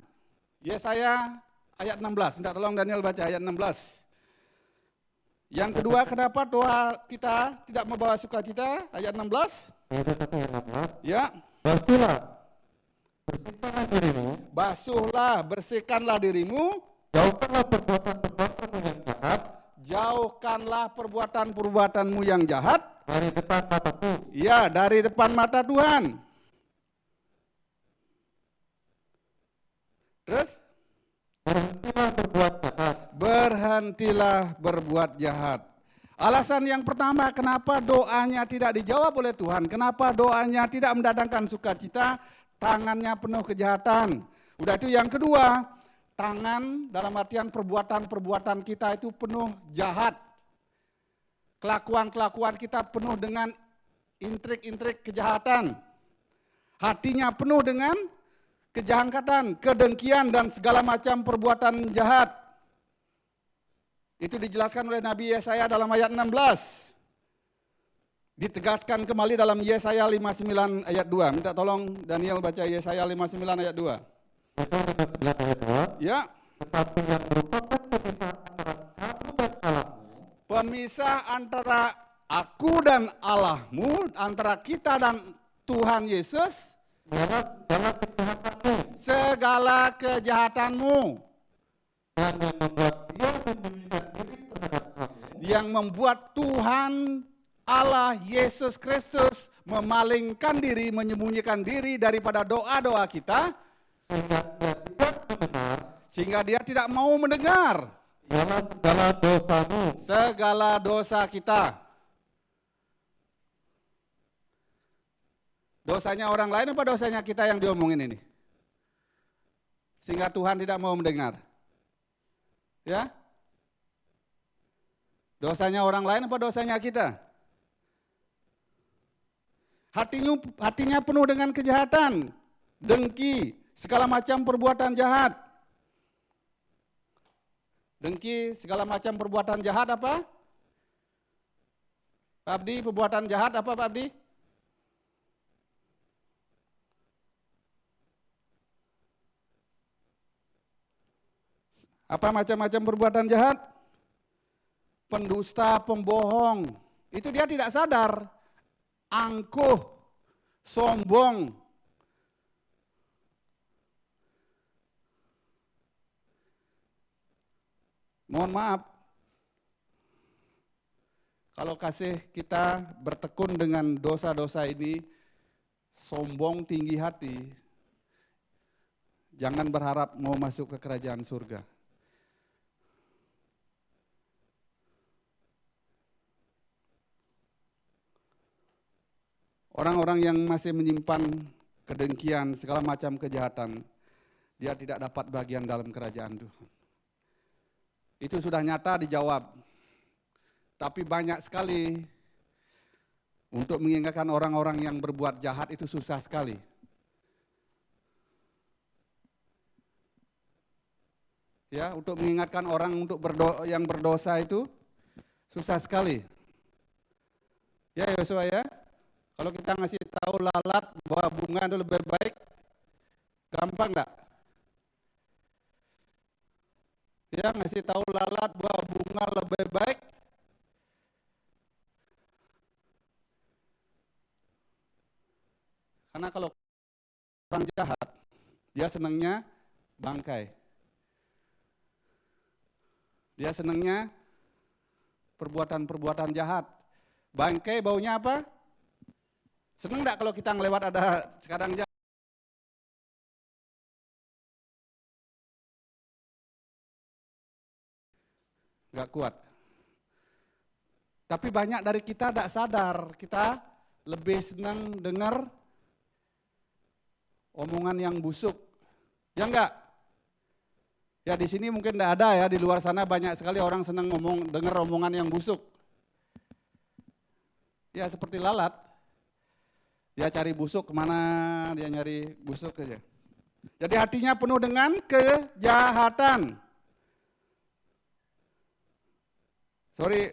Yesaya ayat 16. Minta tolong Daniel baca ayat 16. Yang kedua, kenapa doa kita tidak membawa sukacita? Ayat 16.
Ayat 1 ayat 16.
Ya.
Basuhlah, bersihkanlah dirimu,
Basuhlah, bersihkanlah dirimu.
jauhkanlah perbuatan-perbuatanmu yang jahat
Jauhkanlah perbuatan-perbuatanmu yang jahat.
dari depan mataku.
Ya, dari depan mata Tuhan. Terus?
Berhentilah berbuat jahat.
Berhentilah berbuat jahat. Alasan yang pertama kenapa doanya tidak dijawab oleh Tuhan, kenapa doanya tidak mendatangkan sukacita, tangannya penuh kejahatan. Udah itu yang kedua, tangan dalam artian perbuatan-perbuatan kita itu penuh jahat. Kelakuan-kelakuan kita penuh dengan intrik-intrik kejahatan. Hatinya penuh dengan kejahatan, kedengkian, dan segala macam perbuatan jahat. Itu dijelaskan oleh Nabi Yesaya dalam ayat 16. Ditegaskan kembali dalam Yesaya 59 ayat 2. Minta tolong Daniel baca Yesaya 59 ayat 2.
Yesaya 59 ayat 2.
Ya.
Tetapi yang merupakan pemisah antara kamu dan Allahmu,
Pemisah antara aku dan Allahmu, antara kita dan Tuhan Yesus,
ialah segala kejahatanmu,
segala kejahatanmu
dan yang membuat dia menyembunyikan diri terhadap kamu,
yang membuat Tuhan Allah Yesus Kristus memalingkan diri, menyembunyikan diri daripada doa-doa kita,
sehingga dia tidak mau mendengar,
ialah
segala dosamu,
segala dosa kita. Dosanya orang lain apa dosanya kita yang diomongin ini? Sehingga Tuhan tidak mau mendengar. Ya? Dosanya orang lain apa dosanya kita? Hatinya penuh dengan kejahatan, dengki, segala macam perbuatan jahat. Dengki, segala macam perbuatan jahat apa? Pak Abdi, perbuatan jahat apa Pak Abdi? Apa macam-macam perbuatan jahat? Pendusta, pembohong. Itu dia tidak sadar. Angkuh, sombong. Mohon maaf, kalau kasih kita bertekun dengan dosa-dosa ini, sombong tinggi hati, jangan berharap mau masuk ke kerajaan surga. Orang-orang yang masih menyimpan kedengkian, segala macam kejahatan, dia tidak dapat bagian dalam kerajaan Tuhan. Itu sudah nyata dijawab. Tapi banyak sekali untuk mengingatkan orang-orang yang berbuat jahat itu susah sekali. Ya, untuk mengingatkan orang untuk yang berdosa itu susah sekali. Ya Yosua ya. Kalau kita ngasih tahu lalat bahwa bunga itu lebih baik, gampang enggak? Ya, ngasih tahu lalat bahwa bunga lebih baik. Karena kalau orang jahat, dia senangnya bangkai. Dia senangnya perbuatan-perbuatan jahat. Bangkai baunya apa? Senang enggak kalau kita ngelewat ada sekarang jahat? Enggak kuat. Tapi banyak dari kita tidak sadar, kita lebih senang dengar omongan yang busuk. Ya enggak? Ya di sini mungkin tidak ada ya, di luar sana banyak sekali orang senang dengar omongan yang busuk. Ya seperti lalat. Dia cari busuk kemana, dia nyari busuk aja. Jadi hatinya penuh dengan kejahatan. Sorry,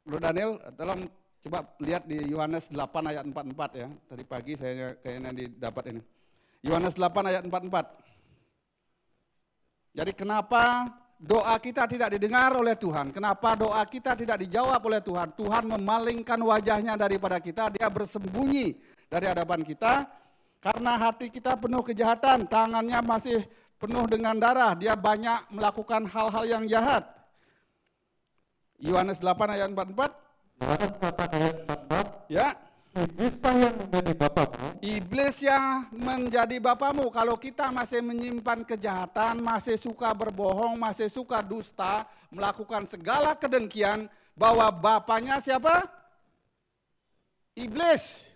Bro Daniel, tolong coba lihat di Yohanes 8 ayat 44 ya. Tadi pagi saya kayaknya didapat ini. Yohanes 8 ayat 44. Jadi kenapa doa kita tidak didengar oleh Tuhan? Kenapa doa kita tidak dijawab oleh Tuhan? Tuhan memalingkan wajahnya daripada kita, dia bersembunyi dari hadapan kita. Karena hati kita penuh kejahatan, tangannya masih penuh dengan darah, dia banyak melakukan hal-hal yang jahat. Yohanes 8 ayat 44.
Yohanes 8 ayat 44.
Ya.
Iblislah yang menjadi bapamu.
Iblis yang menjadi bapamu. Kalau kita masih menyimpan kejahatan, masih suka berbohong, masih suka dusta, melakukan segala kedengkian, bahwa bapaknya siapa? Iblis.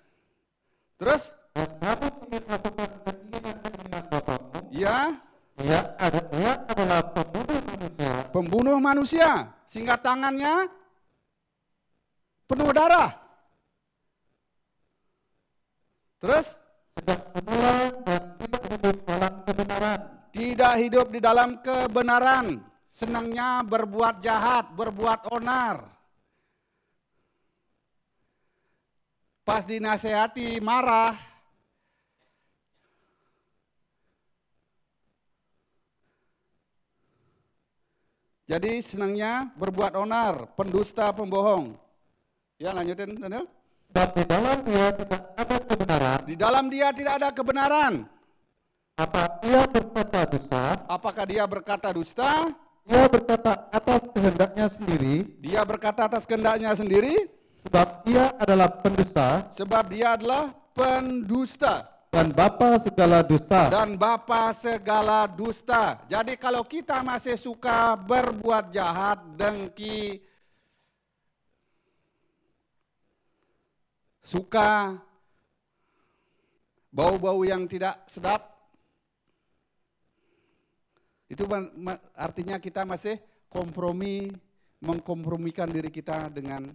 Terus?
Dan kamu ingin melakukan keinginan-keinginan bapamu,
Ya.
Ia adalah pembunuh manusia.
Pembunuh manusia, sehingga tangannya penuh darah. Terus
Sejak semula dan tidak hidup dalam kebenaran.
tidak hidup di dalam kebenaran, senangnya berbuat jahat, berbuat onar. Pas dinasehati marah. Jadi senangnya berbuat onar, pendusta, pembohong. Ya, lanjutin Daniel.
Sebab di dalam dia tidak ada kebenaran.
Di dalam dia tidak ada kebenaran.
Apa ia berkata dusta?
Apakah dia berkata dusta?
Ia berkata atas kehendaknya sendiri.
Dia berkata atas kehendaknya sendiri,
Sebab ia adalah pendusta
sebab dia adalah pendusta
dan bapa segala dusta.
dan bapa segala dusta. Jadi kalau kita masih suka berbuat jahat, dengki, suka bau-bau yang tidak sedap, itu artinya kita masih mengkompromikan diri kita dengan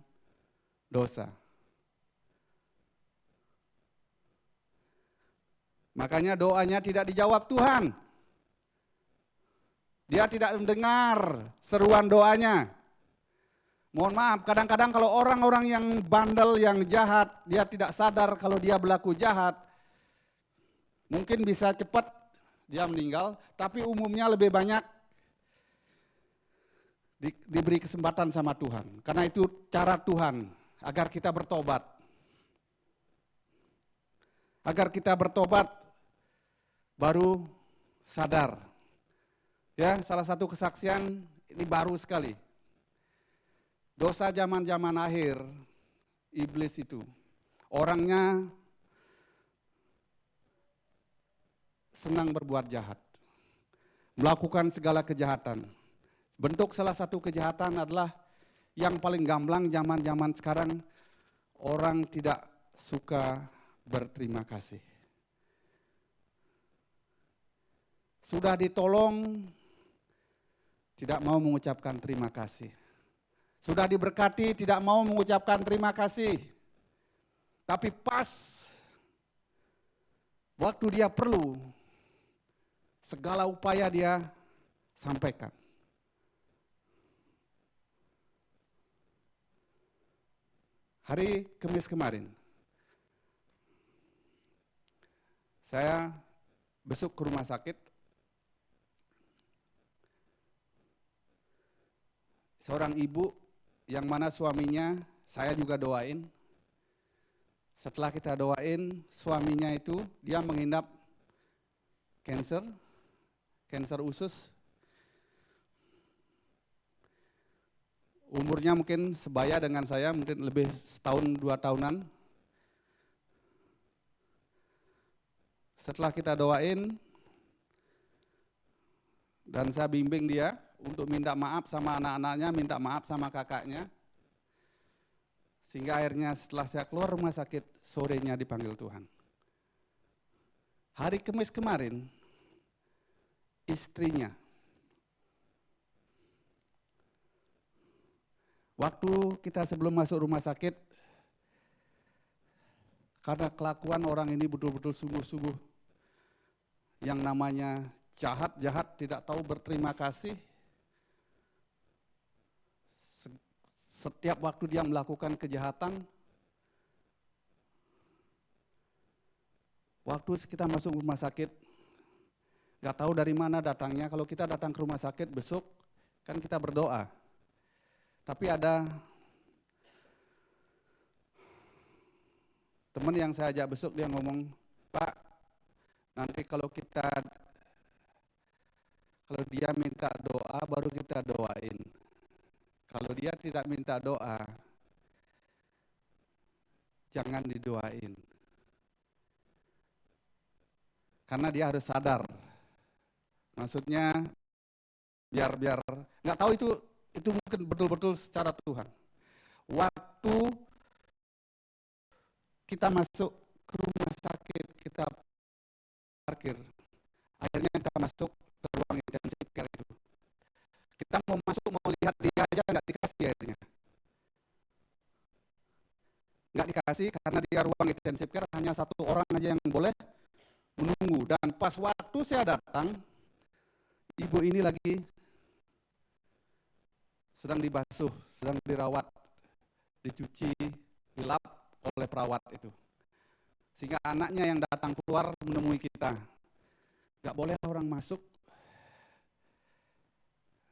dosa. Makanya doanya tidak dijawab Tuhan. Dia tidak mendengar seruan doanya. Mohon maaf, kadang-kadang kalau orang-orang yang bandel, yang jahat, dia tidak sadar kalau dia berlaku jahat, mungkin bisa cepat dia meninggal, tapi umumnya lebih banyak diberi kesempatan sama Tuhan. Karena itu cara Tuhan, agar kita bertobat. Agar kita bertobat, baru sadar. Ya, salah satu kesaksian, ini baru sekali. Dosa zaman-zaman akhir, iblis itu, orangnya senang berbuat jahat, melakukan segala kejahatan. Bentuk salah satu kejahatan adalah yang paling gamblang zaman-zaman sekarang, orang tidak suka berterima kasih. Sudah ditolong, tidak mau mengucapkan terima kasih. Sudah diberkati, tidak mau mengucapkan terima kasih. Tapi pas waktu dia perlu, segala upaya dia sampaikan. Hari Kamis kemarin, saya besuk ke rumah sakit. Seorang ibu yang mana suaminya saya juga doain. Setelah kita doain, suaminya itu dia mengidap kanker usus. Umurnya mungkin sebaya dengan saya, mungkin lebih setahun 2 tahunan. Setelah kita doain, dan saya bimbing dia untuk minta maaf sama anak-anaknya, minta maaf sama kakaknya. Sehingga akhirnya setelah saya keluar rumah sakit, sorenya dipanggil Tuhan. Hari Kamis kemarin, istrinya, waktu kita sebelum masuk rumah sakit, karena kelakuan orang ini betul-betul sungguh-sungguh, yang namanya jahat, tidak tahu berterima kasih. Setiap waktu dia melakukan kejahatan, waktu kita masuk rumah sakit, gak tahu dari mana datangnya. Kalau kita datang ke rumah sakit besok, kan kita berdoa. Tapi ada teman yang saya ajak besok, dia ngomong, Pak, nanti kalau dia minta doa, baru kita doain. Kalau dia tidak minta doa, jangan didoain. Karena dia harus sadar. Maksudnya biar nggak tahu itu mungkin betul-betul secara Tuhan. Waktu kita masuk ke rumah sakit, kita parkir, akhirnya kita masuk ke ruang intensive care itu. Kita mau masuk, mau lihat dia aja nggak dikasih akhirnya. Nggak dikasih karena dia ruang intensive care hanya satu orang aja yang boleh menunggu. Dan pas waktu saya datang, ibu ini lagi sedang dibasuh, sedang dirawat, dicuci, dilap oleh perawat itu. Sehingga anaknya yang datang keluar menemui kita. Nggak boleh orang masuk.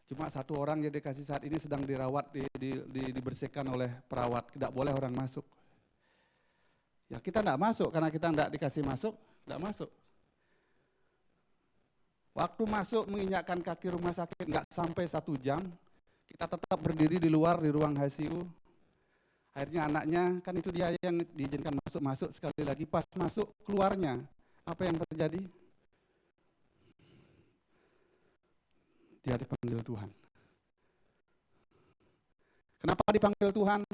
Cuma satu orang yang dikasih saat ini sedang dirawat, dibersihkan oleh perawat. Tidak boleh orang masuk. Ya kita nggak masuk karena kita nggak dikasih masuk, nggak masuk. Waktu masuk menginjakkan kaki rumah sakit nggak sampai 1 jam, kita tetap berdiri di luar di ruang ICU. Akhirnya anaknya, kan itu dia yang diizinkan masuk sekali lagi. Pas masuk keluarnya, apa yang terjadi? Dia dipanggil Tuhan. Kenapa dipanggil Tuhan?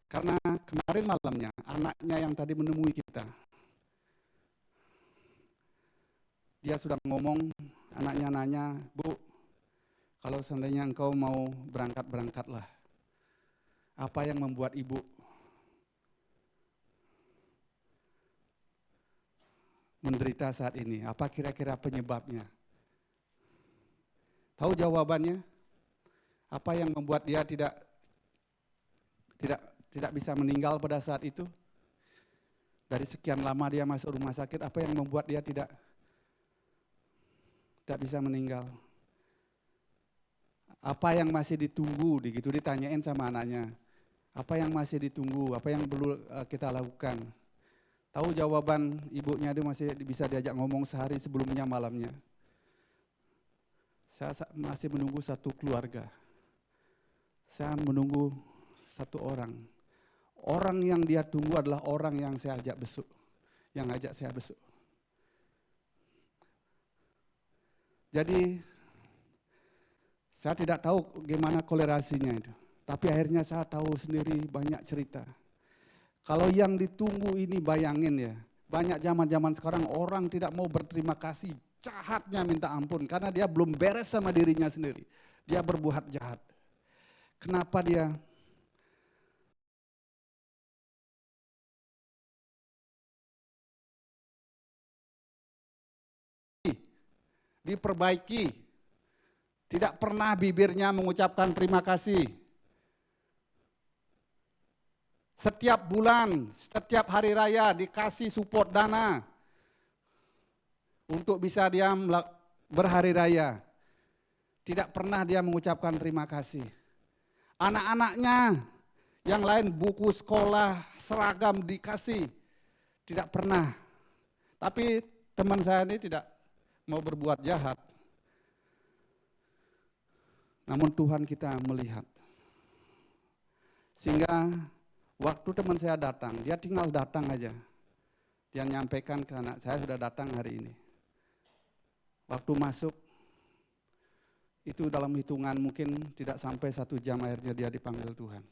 Karena kemarin malamnya anaknya yang tadi menemui kita, dia sudah ngomong, anaknya nanya, Bu, kalau seandainya engkau mau berangkat-berangkatlah. Apa yang membuat ibu menderita saat ini? Apa kira-kira penyebabnya? Tahu jawabannya? Apa yang membuat dia tidak bisa meninggal pada saat itu? Dari sekian lama dia masuk rumah sakit, apa yang membuat dia tidak bisa meninggal? Apa yang masih ditunggu? Begitu ditanyain sama anaknya. Apa yang masih ditunggu? Apa yang perlu kita lakukan? Tahu jawaban ibunya, dia masih bisa diajak ngomong sehari sebelumnya malamnya. Saya masih menunggu satu keluarga. Saya menunggu satu orang. Orang yang dia tunggu adalah orang yang saya ajak besuk. Yang ajak saya besuk. Jadi saya tidak tahu gimana kolerasinya itu. Tapi akhirnya saya tahu sendiri banyak cerita. Kalau yang ditunggu ini bayangin ya. Banyak zaman-zaman sekarang orang tidak mau berterima kasih. Jahatnya minta ampun. Karena dia belum beres sama dirinya sendiri. Dia berbuat jahat. Kenapa dia diperbaiki? Tidak pernah bibirnya mengucapkan terima kasih. Setiap bulan, setiap hari raya dikasih support dana untuk bisa dia berhari raya. Tidak pernah dia mengucapkan terima kasih. Anak-anaknya yang lain buku sekolah, seragam dikasih. Tidak pernah. Tapi teman saya ini tidak mau berbuat jahat. Namun Tuhan kita melihat. Sehingga waktu teman saya datang, dia tinggal datang aja. Dia nyampaikan ke anak, saya sudah datang hari ini. Waktu masuk, itu dalam hitungan mungkin tidak sampai 1 jam akhirnya dia dipanggil Tuhan.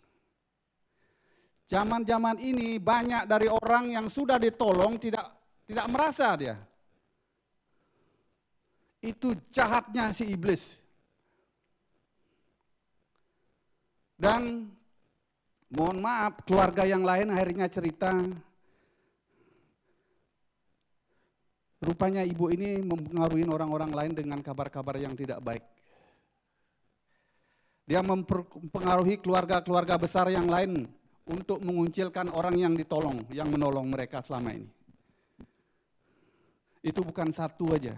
Zaman-zaman ini banyak dari orang yang sudah ditolong tidak merasa dia. Itu jahatnya si iblis. Dan mohon maaf, keluarga yang lain akhirnya cerita, rupanya ibu ini mempengaruhi orang-orang lain dengan kabar-kabar yang tidak baik. Dia mempengaruhi keluarga-keluarga besar yang lain untuk menguncilkan orang yang ditolong, yang menolong mereka selama ini. Itu bukan satu aja.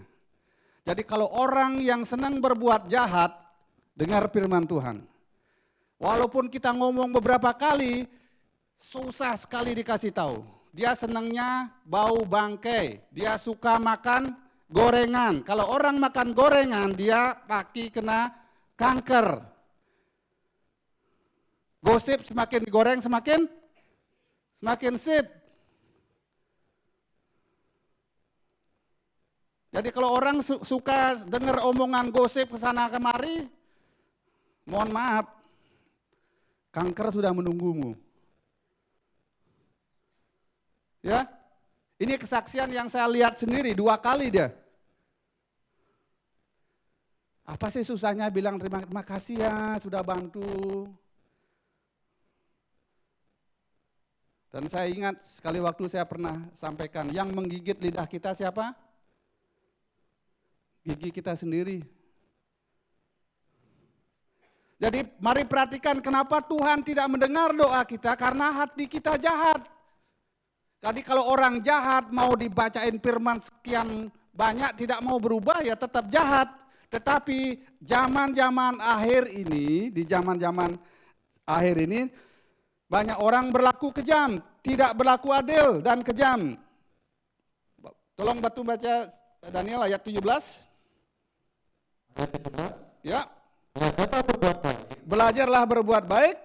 Jadi kalau orang yang senang berbuat jahat, dengar firman Tuhan. Walaupun kita ngomong beberapa kali, susah sekali dikasih tahu. Dia senangnya bau bangkai, dia suka makan gorengan. Kalau orang makan gorengan, dia pasti kena kanker. Gosip semakin digoreng semakin sip. Jadi kalau orang suka dengar omongan gosip kesana kemari, mohon maaf, kanker sudah menunggumu. Ya, ini kesaksian yang saya lihat sendiri 2 kali dia. Apa sih susahnya bilang terima kasih ya sudah bantu. Dan saya ingat sekali waktu saya pernah sampaikan, yang menggigit lidah kita siapa? Gigi kita sendiri. Jadi mari perhatikan kenapa Tuhan tidak mendengar doa kita, karena hati kita jahat. Jadi kalau orang jahat mau dibacain firman sekian banyak tidak mau berubah ya tetap jahat. Tetapi zaman-zaman akhir ini, di zaman-zaman akhir ini banyak orang berlaku kejam, tidak berlaku adil dan kejam. Tolong bantu baca Daniel ayat 17.
Ayat 17.
Ya.
Belajarlah berbuat baik.
Belajarlah berbuat baik.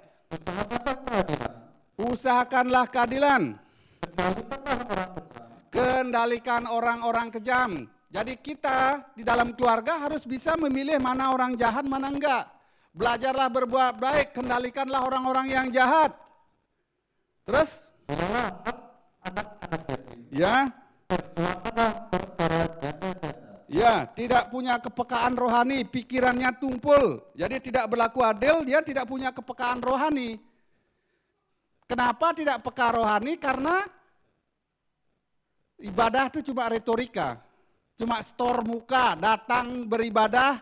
Usahakanlah keadilan.
Usahakanlah keadilan.
Kendalikanlah orang kejam.
Kendalikan orang-orang kejam. Jadi kita di dalam keluarga harus bisa memilih mana orang jahat, mana enggak. Belajarlah berbuat baik, kendalikanlah orang-orang yang jahat. Terus?
Belalah anak-anak yatim.
Ya.
Perjuangkanlah perkara janda-janda.
Ya, tidak punya kepekaan rohani, pikirannya tumpul. Jadi tidak berlaku adil, dia tidak punya kepekaan rohani. Kenapa tidak peka rohani? Karena ibadah itu cuma retorika. Cuma store muka, datang beribadah,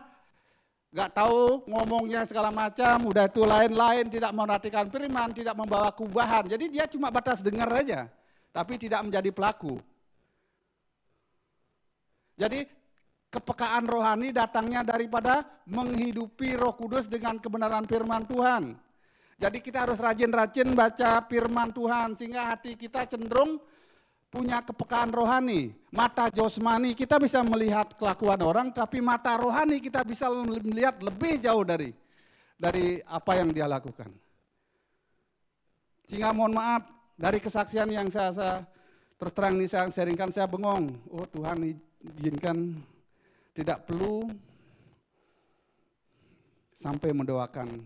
gak tahu ngomongnya segala macam, udah itu lain-lain, tidak memperhatikan firman, tidak membawa kubahan. Jadi dia cuma batas dengar aja, tapi tidak menjadi pelaku. Jadi kepekaan rohani datangnya daripada menghidupi Roh Kudus dengan kebenaran firman Tuhan. Jadi kita harus rajin-rajin baca firman Tuhan sehingga hati kita cenderung punya kepekaan rohani. Mata jasmani kita bisa melihat kelakuan orang, tapi mata rohani kita bisa melihat lebih jauh dari apa yang dia lakukan. Sehingga mohon maaf, dari kesaksian yang saya terus terang ini saya sharingkan, saya bengong. Oh Tuhan izinkan tidak perlu sampai mendoakan.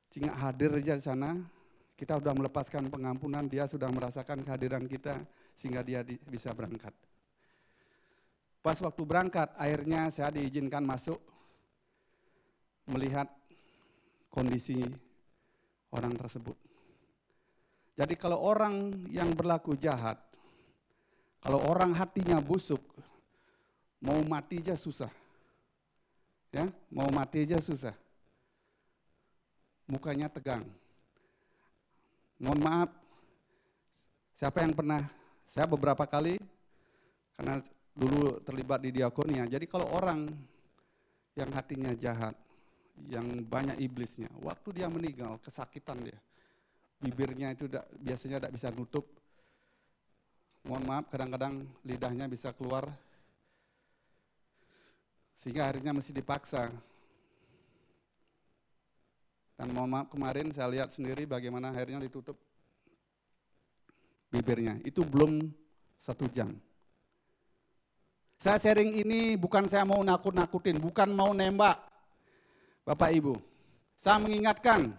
Sehingga hadir aja di sana, kita sudah melepaskan pengampunan, dia sudah merasakan kehadiran kita, sehingga dia bisa berangkat. Pas waktu berangkat, akhirnya saya diizinkan masuk, melihat kondisi orang tersebut. Jadi kalau orang yang berlaku jahat, kalau orang hatinya busuk, mau mati aja susah. Ya, mau mati aja susah. Mukanya tegang. Mohon maaf, siapa yang pernah, saya beberapa kali, karena dulu terlibat di diakonia, jadi kalau orang yang hatinya jahat, yang banyak iblisnya, waktu dia meninggal, kesakitan dia, bibirnya itu biasanya tidak bisa nutup, mohon maaf, kadang-kadang lidahnya bisa keluar, sehingga akhirnya mesti dipaksa. Dan mohon maaf, kemarin saya lihat sendiri bagaimana akhirnya ditutup bibirnya. Itu belum 1 jam. Saya sharing ini bukan saya mau nakut-nakutin, bukan mau nembak. Bapak Ibu, saya mengingatkan,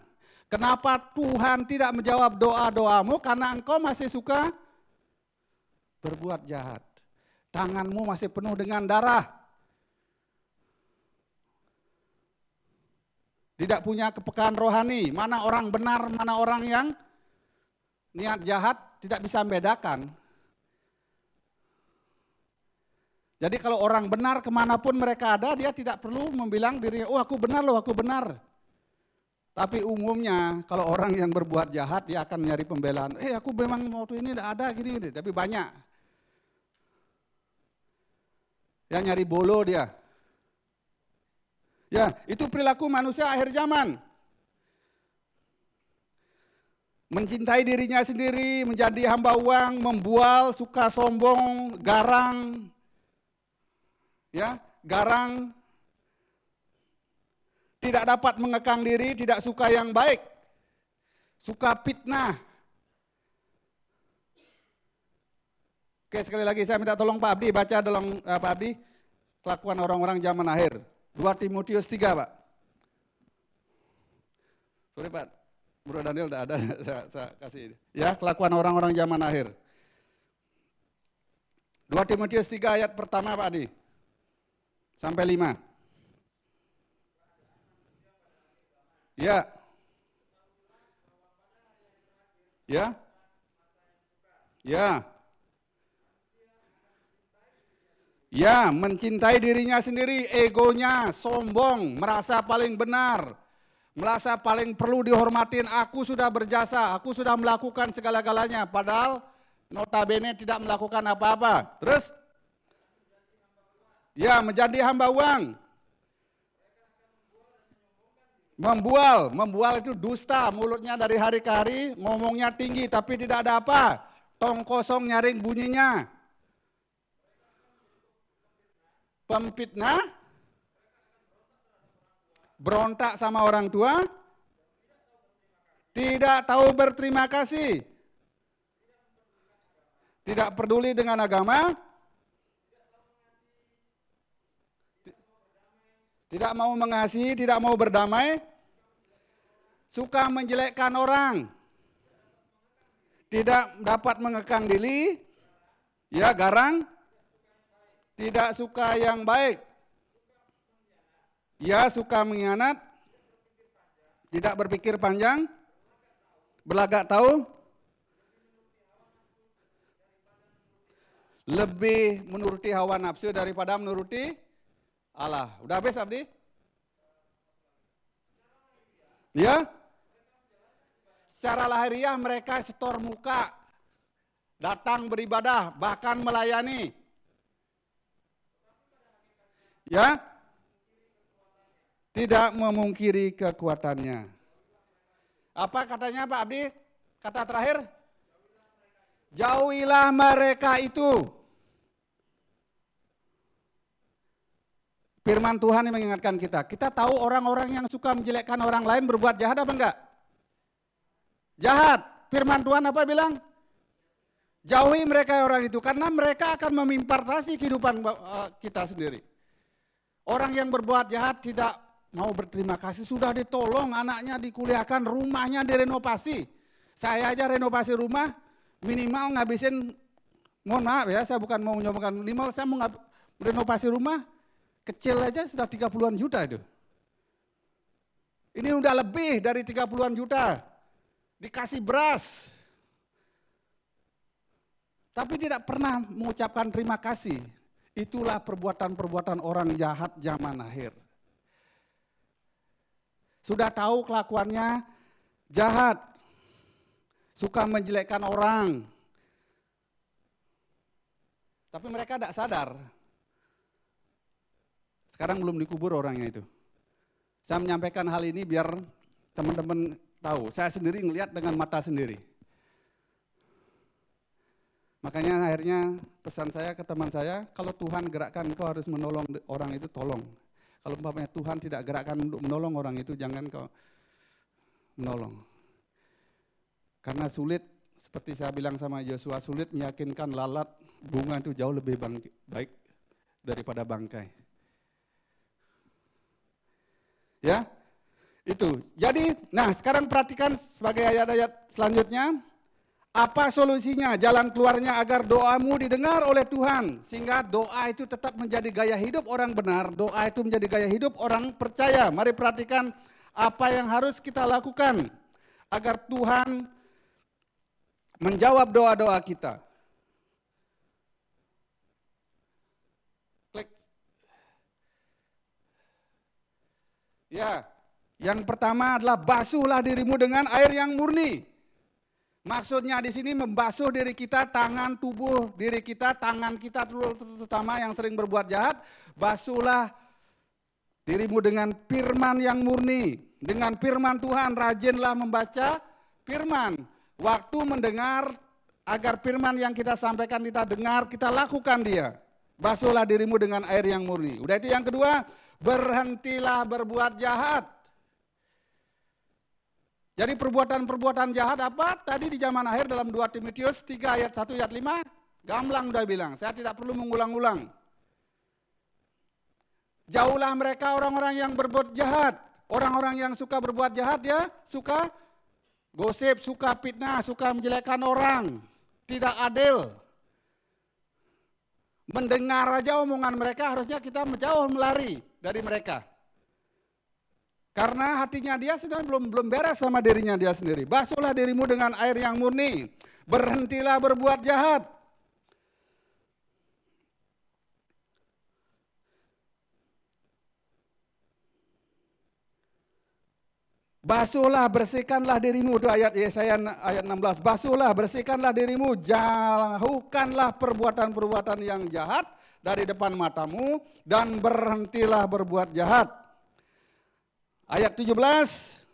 kenapa Tuhan tidak menjawab doa-doamu? Karena engkau masih suka berbuat jahat. Tanganmu masih penuh dengan darah. Tidak punya kepekaan rohani, mana orang benar, mana orang yang niat jahat, tidak bisa membedakan. Jadi kalau orang benar kemanapun mereka ada, dia tidak perlu membilang dirinya, oh aku benar loh, aku benar. Tapi umumnya kalau orang yang berbuat jahat, dia akan nyari pembelaan, aku memang waktu ini tidak ada gini, tapi banyak. Yang nyari bolo dia. Ya, itu perilaku manusia akhir zaman. Mencintai dirinya sendiri, menjadi hamba uang, membual, suka sombong, garang. Ya, garang. Tidak dapat mengekang diri, tidak suka yang baik. Suka fitnah. Oke, sekali lagi saya minta tolong Pak Abdi baca dalam Pak Abdi kelakuan orang-orang zaman akhir. 2 Timotius 3, Pak. Sorry Pak, Bro Daniel tidak ada, saya kasih ini. Ya, kelakuan orang-orang zaman akhir. 2 Timotius 3 ayat pertama Pak Adi, sampai 5. Ya. Ya. Ya. Ya, mencintai dirinya sendiri, egonya, sombong, merasa paling benar, merasa paling perlu dihormatin. Aku sudah berjasa, aku sudah melakukan segala-galanya, padahal notabene tidak melakukan apa-apa. Terus, ya menjadi hamba uang. Membual itu dusta, mulutnya dari hari ke hari, ngomongnya tinggi tapi tidak ada apa. Tong kosong nyaring bunyinya. Pemfitnah, berontak sama orang tua, tidak tahu berterima kasih, tidak peduli dengan agama, tidak mau mengasihi, tidak mau berdamai, suka menjelekkan orang, tidak dapat mengekang diri, ya garang, tidak suka yang baik, ya suka mengkhianat, tidak berpikir panjang, berlagak tahu, lebih menuruti hawa nafsu daripada menuruti Allah. Udah habis Abdi? Ya? Secara lahiriah mereka setor muka, datang beribadah, bahkan melayani. Ya, tidak memungkiri kekuatannya. Apa katanya Pak Abdi? Kata terakhir, jauhilah mereka itu. Firman Tuhan yang mengingatkan kita. Kita tahu orang-orang yang suka menjelekkan orang lain berbuat jahat apa enggak? Jahat. Firman Tuhan apa bilang? Jauhi mereka orang itu karena mereka akan memimpartasi kehidupan kita sendiri. Orang yang berbuat jahat tidak mau berterima kasih, sudah ditolong, anaknya dikuliahkan, rumahnya direnovasi. Saya aja renovasi rumah, minimal ngabisin, mohon maaf ya, saya bukan mau menyombongkan, minimal saya mau renovasi rumah, kecil aja sudah 30-an juta itu. Ini udah lebih dari 30-an juta, dikasih beras. Tapi tidak pernah mengucapkan terima kasih. Itulah perbuatan-perbuatan orang jahat zaman akhir. Sudah tahu kelakuannya jahat, suka menjelekkan orang. Tapi mereka tidak sadar. Sekarang belum dikubur orangnya itu. Saya menyampaikan hal ini biar teman-teman tahu. Saya sendiri ngelihat dengan mata sendiri. Makanya akhirnya pesan saya ke teman saya, kalau Tuhan gerakkan kau harus menolong orang itu, tolong. Kalau umpamanya Tuhan tidak gerakkan untuk menolong orang itu, jangan kau menolong. Karena sulit, seperti saya bilang sama Yosua, sulit meyakinkan lalat bunga itu jauh lebih baik daripada bangkai. Ya, itu. Jadi, nah sekarang perhatikan sebagai ayat-ayat selanjutnya. Apa solusinya, jalan keluarnya agar doamu didengar oleh Tuhan. Sehingga doa itu tetap menjadi gaya hidup orang benar, doa itu menjadi gaya hidup orang percaya. Mari perhatikan apa yang harus kita lakukan agar Tuhan menjawab doa-doa kita. Klik. Ya, yang pertama adalah basuhlah dirimu dengan air yang murni. Maksudnya di sini membasuh diri kita, tangan, tubuh diri kita, tangan kita terutama yang sering berbuat jahat, basuhlah dirimu dengan firman yang murni. Dengan firman Tuhan, rajinlah membaca firman. Waktu mendengar, agar firman yang kita sampaikan kita dengar, kita lakukan dia. Basuhlah dirimu dengan air yang murni. Udah itu yang kedua, berhentilah berbuat jahat. Jadi perbuatan-perbuatan jahat apa? Tadi di zaman akhir dalam 2 Timotius 3 ayat 1 ayat 5, gamblang udah bilang, saya tidak perlu mengulang-ulang. Jauhlah mereka orang-orang yang berbuat jahat. Orang-orang yang suka berbuat jahat ya, suka gosip, suka fitnah, suka menjelekkan orang. Tidak adil. Mendengar aja omongan mereka harusnya kita menjauh melari dari mereka. Karena hatinya dia sudah belum beres sama dirinya dia sendiri. Basuhlah dirimu dengan air yang murni. Berhentilah berbuat jahat. Basuhlah, bersihkanlah dirimu. Itu ayat Yesaya ayat 16. Basuhlah, bersihkanlah dirimu. Jauhkanlah perbuatan-perbuatan yang jahat dari depan matamu. Dan berhentilah berbuat jahat. Ayat 17,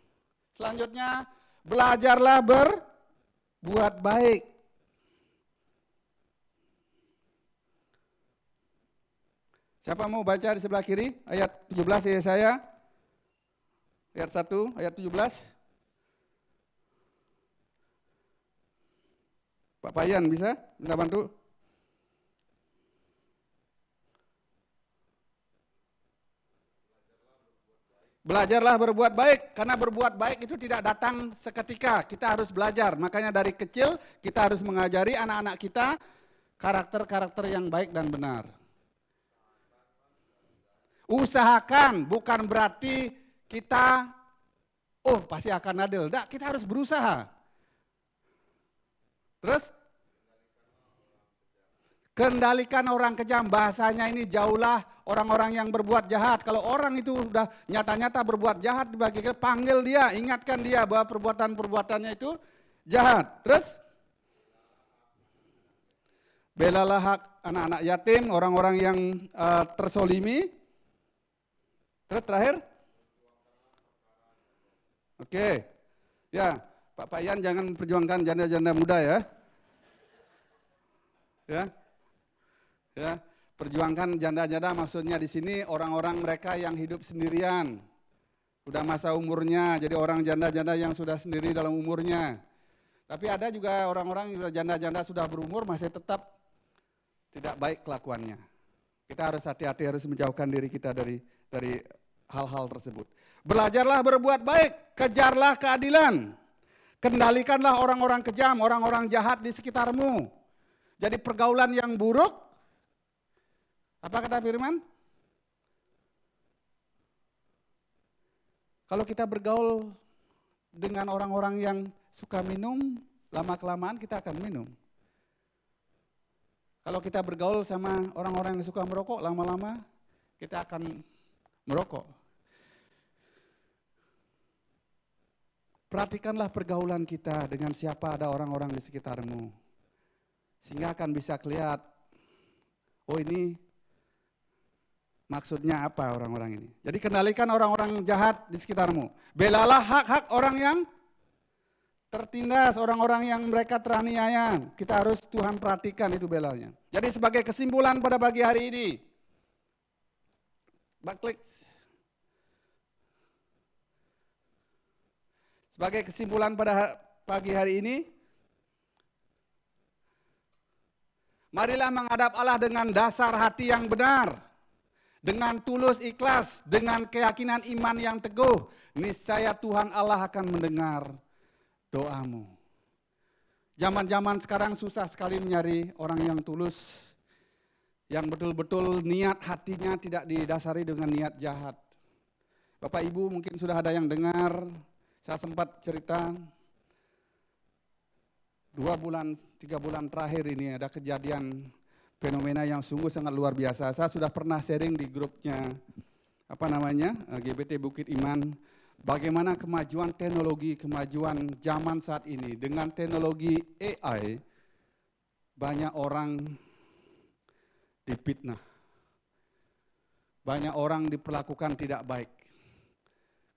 selanjutnya, belajarlah berbuat baik. Siapa mau baca di sebelah kiri? Ayat 17 Yesaya. Ayat 1, ayat 17. Pak Payan bisa? Minta bantu? Belajarlah berbuat baik, karena berbuat baik itu tidak datang seketika. Kita harus belajar, makanya dari kecil kita harus mengajari anak-anak kita karakter-karakter yang baik dan benar. Usahakan, bukan berarti kita, pasti akan adil. Tidak, kita harus berusaha. Terus, kendalikan orang kejam, bahasanya ini jauhlah orang-orang yang berbuat jahat. Kalau orang itu sudah nyata-nyata berbuat jahat, panggil dia, ingatkan dia bahwa perbuatan-perbuatannya itu jahat. Terus, belalah hak anak-anak yatim, orang-orang yang tersolimi. Terus terakhir, oke, ya Pak Payan jangan perjuangkan janda-janda muda ya. Ya, perjuangkan janda-janda maksudnya di sini orang-orang mereka yang hidup sendirian, udah masa umurnya, jadi orang janda-janda yang sudah sendiri dalam umurnya. Tapi ada juga orang-orang yang janda-janda sudah berumur masih tetap tidak baik kelakuannya. Kita harus hati-hati, harus menjauhkan diri kita dari hal-hal tersebut. Belajarlah berbuat baik, kejarlah keadilan, kendalikanlah orang-orang kejam, orang-orang jahat di sekitarmu. Jadi pergaulan yang buruk, apa kata firman? Kalau kita bergaul dengan orang-orang yang suka minum, lama-kelamaan kita akan minum. Kalau kita bergaul sama orang-orang yang suka merokok, lama-lama kita akan merokok. Perhatikanlah pergaulan kita dengan siapa ada orang-orang di sekitarmu. Sehingga akan bisa kelihatan, ini maksudnya apa orang-orang ini. Jadi kendalikan orang-orang jahat di sekitarmu. Belalah hak-hak orang yang tertindas, orang-orang yang mereka teraniaya. Kita harus Tuhan perhatikan itu belanya. Jadi sebagai kesimpulan pada pagi hari ini, backklik. Sebagai kesimpulan pada pagi hari ini, marilah menghadap Allah dengan dasar hati yang benar, dengan tulus ikhlas, dengan keyakinan iman yang teguh. Niscaya Tuhan Allah akan mendengar doamu. Zaman-zaman sekarang susah sekali mencari orang yang tulus, yang betul-betul niat hatinya tidak didasari dengan niat jahat. Bapak Ibu mungkin sudah ada yang dengar, saya sempat cerita 2 bulan, 3 bulan terakhir ini ada kejadian fenomena yang sungguh sangat luar biasa. Saya sudah pernah sharing di grupnya, GBT Bukit Iman, bagaimana kemajuan teknologi, kemajuan zaman saat ini. Dengan teknologi AI, banyak orang difitnah. Banyak orang diperlakukan tidak baik.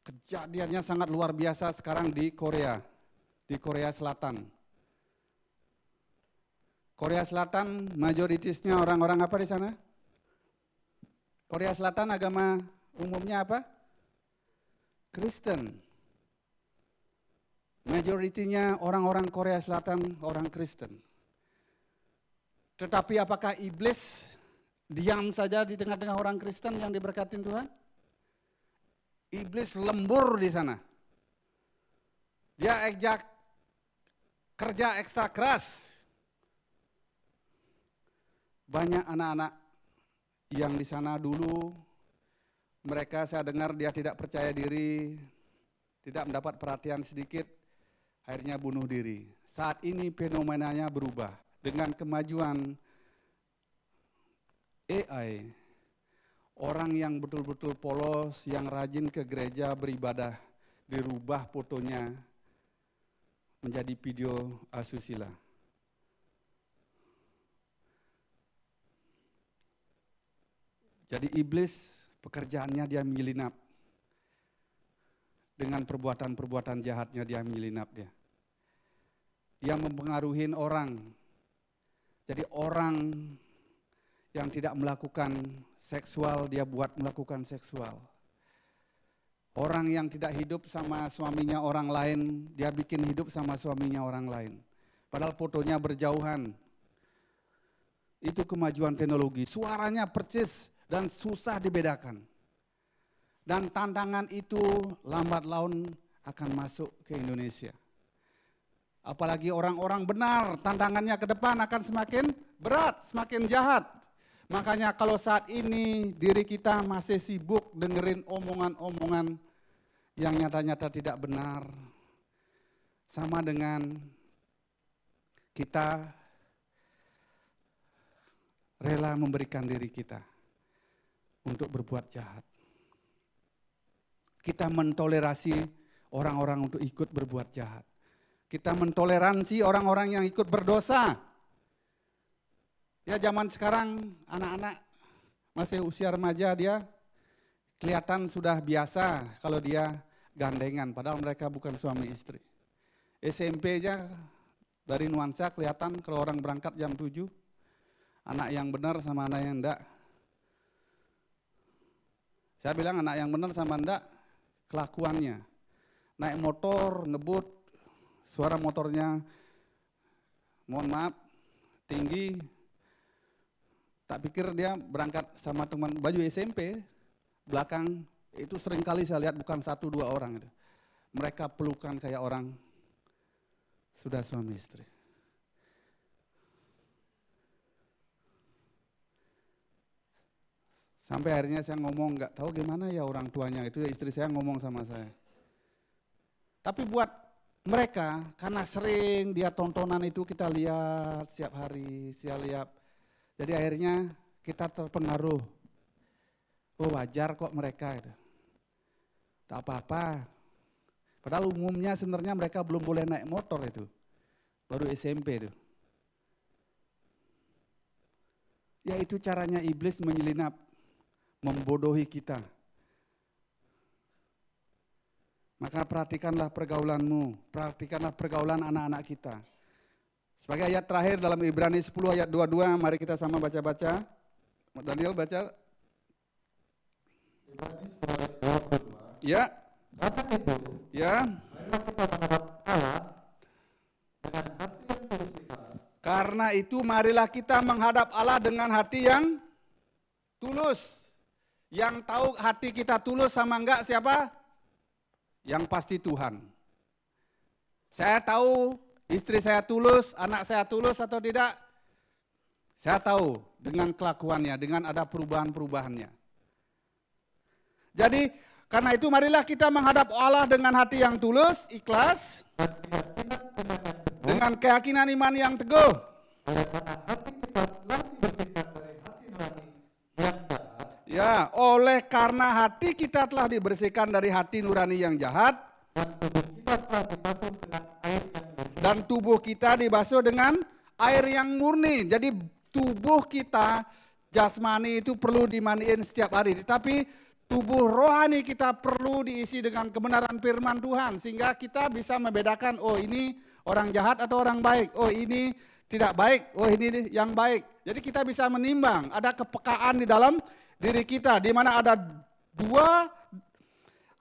Kejadiannya sangat luar biasa sekarang di Korea Selatan. Korea Selatan mayoritasnya orang-orang apa di sana? Korea Selatan agama umumnya apa? Kristen. Majoritinya orang-orang Korea Selatan orang Kristen. Tetapi apakah iblis diam saja di tengah-tengah orang Kristen yang diberkatin Tuhan? Iblis lembur di sana. Dia kerja ekstra keras. Banyak anak-anak yang di sana dulu Mereka saya dengar dia tidak percaya diri, tidak mendapat perhatian sedikit, akhirnya bunuh diri. Saat ini fenomenanya berubah. Dengan kemajuan AI, orang yang betul-betul polos, yang rajin ke gereja beribadah, dirubah fotonya menjadi video asusila. Jadi iblis pekerjaannya dia menyelinap. Dengan perbuatan-perbuatan jahatnya dia menyelinap dia. Dia mempengaruhi orang. Jadi orang yang tidak melakukan seksual, dia buat melakukan seksual. Orang yang tidak hidup sama suaminya orang lain, dia bikin hidup sama suaminya orang lain. Padahal fotonya berjauhan. Itu kemajuan teknologi. Suaranya percis dan susah dibedakan. Dan tantangan itu lambat laun akan masuk ke Indonesia. Apalagi orang-orang benar, tantangannya ke depan akan semakin berat, semakin jahat. Makanya kalau saat ini diri kita masih sibuk dengerin omongan-omongan yang nyata-nyata tidak benar, sama dengan kita rela memberikan diri kita untuk berbuat jahat. Kita mentolerasi orang-orang untuk ikut berbuat jahat. Kita mentoleransi orang-orang yang ikut berdosa. Ya zaman sekarang anak-anak masih usia remaja dia kelihatan sudah biasa kalau dia gandengan, padahal mereka bukan suami istri. SMP aja dari nuansa kelihatan kalau orang berangkat jam 7, anak yang benar sama anak yang enggak. Saya bilang anak yang benar sama enggak, kelakuannya. Naik motor, ngebut, suara motornya, mohon maaf, tinggi. Tak pikir dia berangkat sama teman baju SMP, belakang itu seringkali saya lihat bukan 1-2 orang. Mereka pelukan kayak orang sudah suami istri. Sampai akhirnya saya ngomong, nggak tahu gimana ya orang tuanya, itu istri saya ngomong sama saya. Tapi buat mereka, karena sering dia tontonan itu kita lihat setiap hari, saya lihat. Jadi akhirnya kita terpengaruh. Oh wajar kok mereka itu. Tak apa-apa. Padahal umumnya sebenarnya mereka belum boleh naik motor itu. Baru SMP itu. Ya itu caranya iblis menyelinap, membodohi kita. Maka perhatikanlah pergaulanmu, perhatikanlah pergaulan anak-anak kita. Sebagai ayat terakhir dalam Ibrani 10 ayat 22, mari kita sama baca-baca. Daniel baca.
Ibrani 10 ayat 22.
Ya.
Karena itu,
Ya.
marilah kita menghadap Allah dengan hati yang tulus ikhlas.
Karena itu marilah kita menghadap Allah dengan hati yang tulus. Yang tahu hati kita tulus sama enggak siapa? Yang pasti Tuhan. Saya tahu istri saya tulus, anak saya tulus atau tidak? Saya tahu dengan kelakuannya, dengan ada perubahan-perubahannya. Jadi karena itu marilah kita menghadap Allah dengan hati yang tulus, ikhlas, dengan keyakinan iman yang teguh.
Oleh karena hati kita telah dibersihkan dari hati nurani yang jahat.
Ya, oleh karena hati kita telah dibersihkan dari hati nurani yang jahat,
Dan tubuh kita telah dibasuh dengan air yang murni.
dan tubuh kita dibasuh dengan air yang murni. Jadi tubuh kita jasmani itu perlu dimandiin setiap hari. Tetapi tubuh rohani kita perlu diisi dengan kebenaran firman Tuhan. Sehingga kita bisa membedakan, oh ini orang jahat atau orang baik. Oh ini tidak baik, oh ini yang baik. Jadi kita bisa menimbang, ada kepekaan di dalam diri kita. Di mana ada dua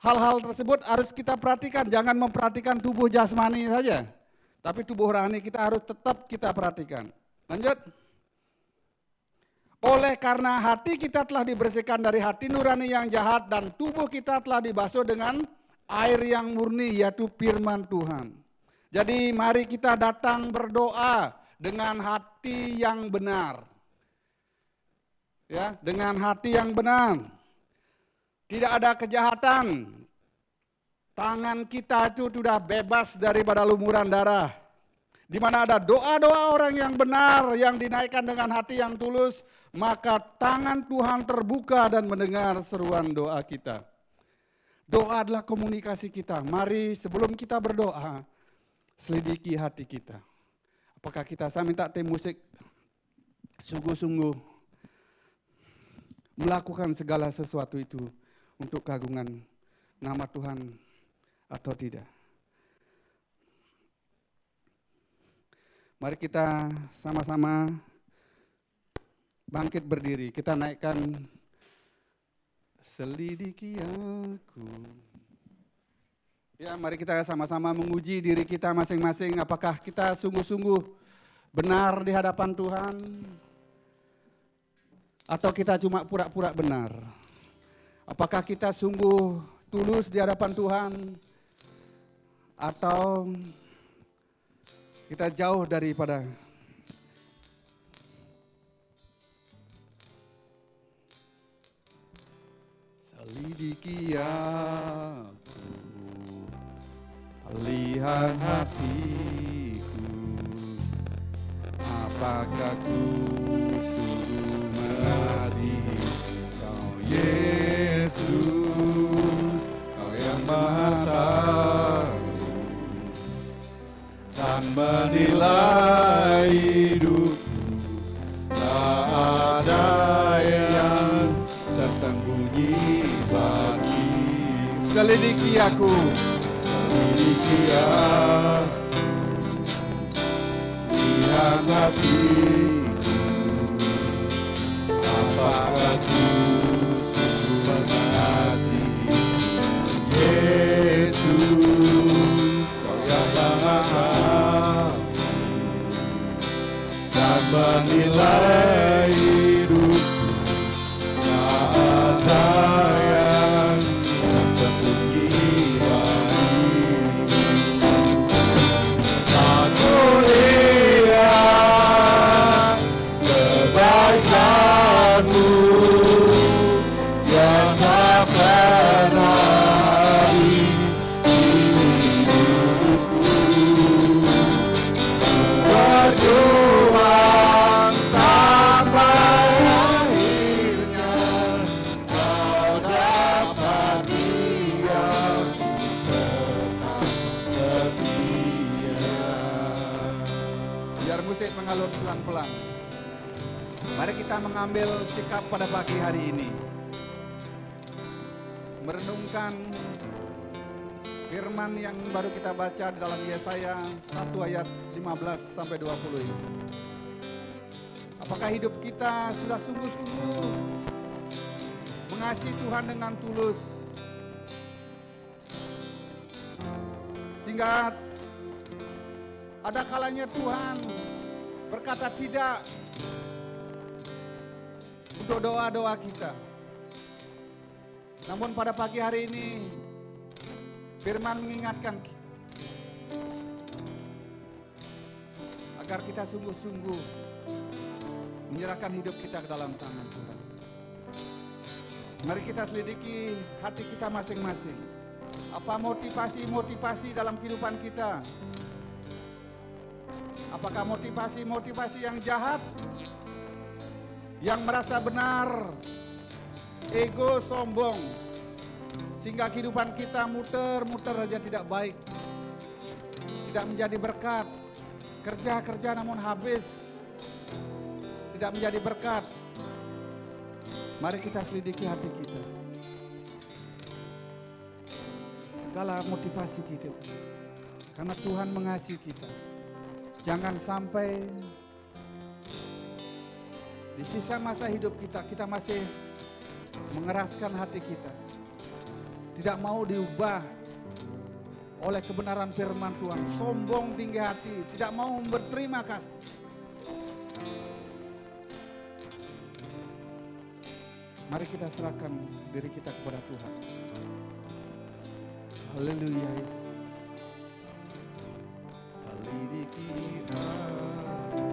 hal-hal tersebut harus kita perhatikan. Jangan memperhatikan tubuh jasmani saja. Tapi tubuh rohani kita harus tetap kita perhatikan. Lanjut. Oleh karena hati kita telah dibersihkan dari hati nurani yang jahat dan tubuh kita telah dibasuh dengan air yang murni yaitu firman Tuhan. Jadi mari kita datang berdoa dengan hati yang benar. Ya, dengan hati yang benar. Tidak ada kejahatan. Tangan kita itu sudah bebas daripada lumuran darah. Di mana ada doa-doa orang yang benar, yang dinaikkan dengan hati yang tulus, maka tangan Tuhan terbuka dan mendengar seruan doa kita. Doa adalah komunikasi kita. Mari sebelum kita berdoa, selidiki hati kita. Apakah kita, saya minta tim musik sungguh-sungguh melakukan segala sesuatu itu untuk keagungan nama Tuhan atau tidak. Mari kita sama-sama bangkit berdiri. Kita naikkan selidiki aku. Ya, mari kita sama-sama menguji diri kita masing-masing. Apakah kita sungguh-sungguh benar di hadapan Tuhan? Atau kita cuma pura-pura benar? Apakah kita sungguh tulus di hadapan Tuhan? Atau kita jauh daripada selidiki aku, lihat hatiku, apakah ku sungguh mengasihi Kau Yesus, Kau yang Maha Tahu dan menilai hidupku, tak ada yang tersembunyi bagi. Selidiki aku, selidiki aku, lihat hatiku, apakah ku sungguh mengasihi Yesus, Kau yang Maha dan menilai hidupku, tak ada yang tersembunyi bagimu. Aku lihat kebaikan-Mu yang tak pernah habis di hidupku. Berjuang sampai akhirnya Kau dapat diam tetap setia. Biar musik mengalun pelan-pelan. Mari kita mengambil sikap pada pagi hari ini. Merenungkan firman yang baru kita baca di dalam Yesaya 1 ayat 15 sampai 20 ini. Apakah hidup kita sudah sungguh-sungguh mengasihi Tuhan dengan tulus? Sehingga ada kalanya Tuhan berkata tidak untuk doa-doa kita. Namun pada pagi hari ini firman mengingatkan kita agar kita sungguh-sungguh menyerahkan hidup kita ke dalam tangan Tuhan. Mari kita selidiki hati kita masing-masing. Apa motivasi-motivasi dalam kehidupan kita? Apakah motivasi-motivasi yang jahat? Yang merasa benar, ego, sombong, sehingga kehidupan kita muter-muter saja tidak baik, tidak menjadi berkat. Kerja-kerja namun habis, tidak menjadi berkat. Mari kita selidiki hati kita. Segala motivasi kita, karena Tuhan mengasihi kita. Jangan sampai di sisa masa hidup kita, kita masih mengeraskan hati kita. Tidak mau diubah oleh kebenaran firman Tuhan. Sombong, tinggi hati, tidak mau berterima kasih. Mari kita serahkan diri kita kepada Tuhan. Haleluya Yesus. Selidiki aku,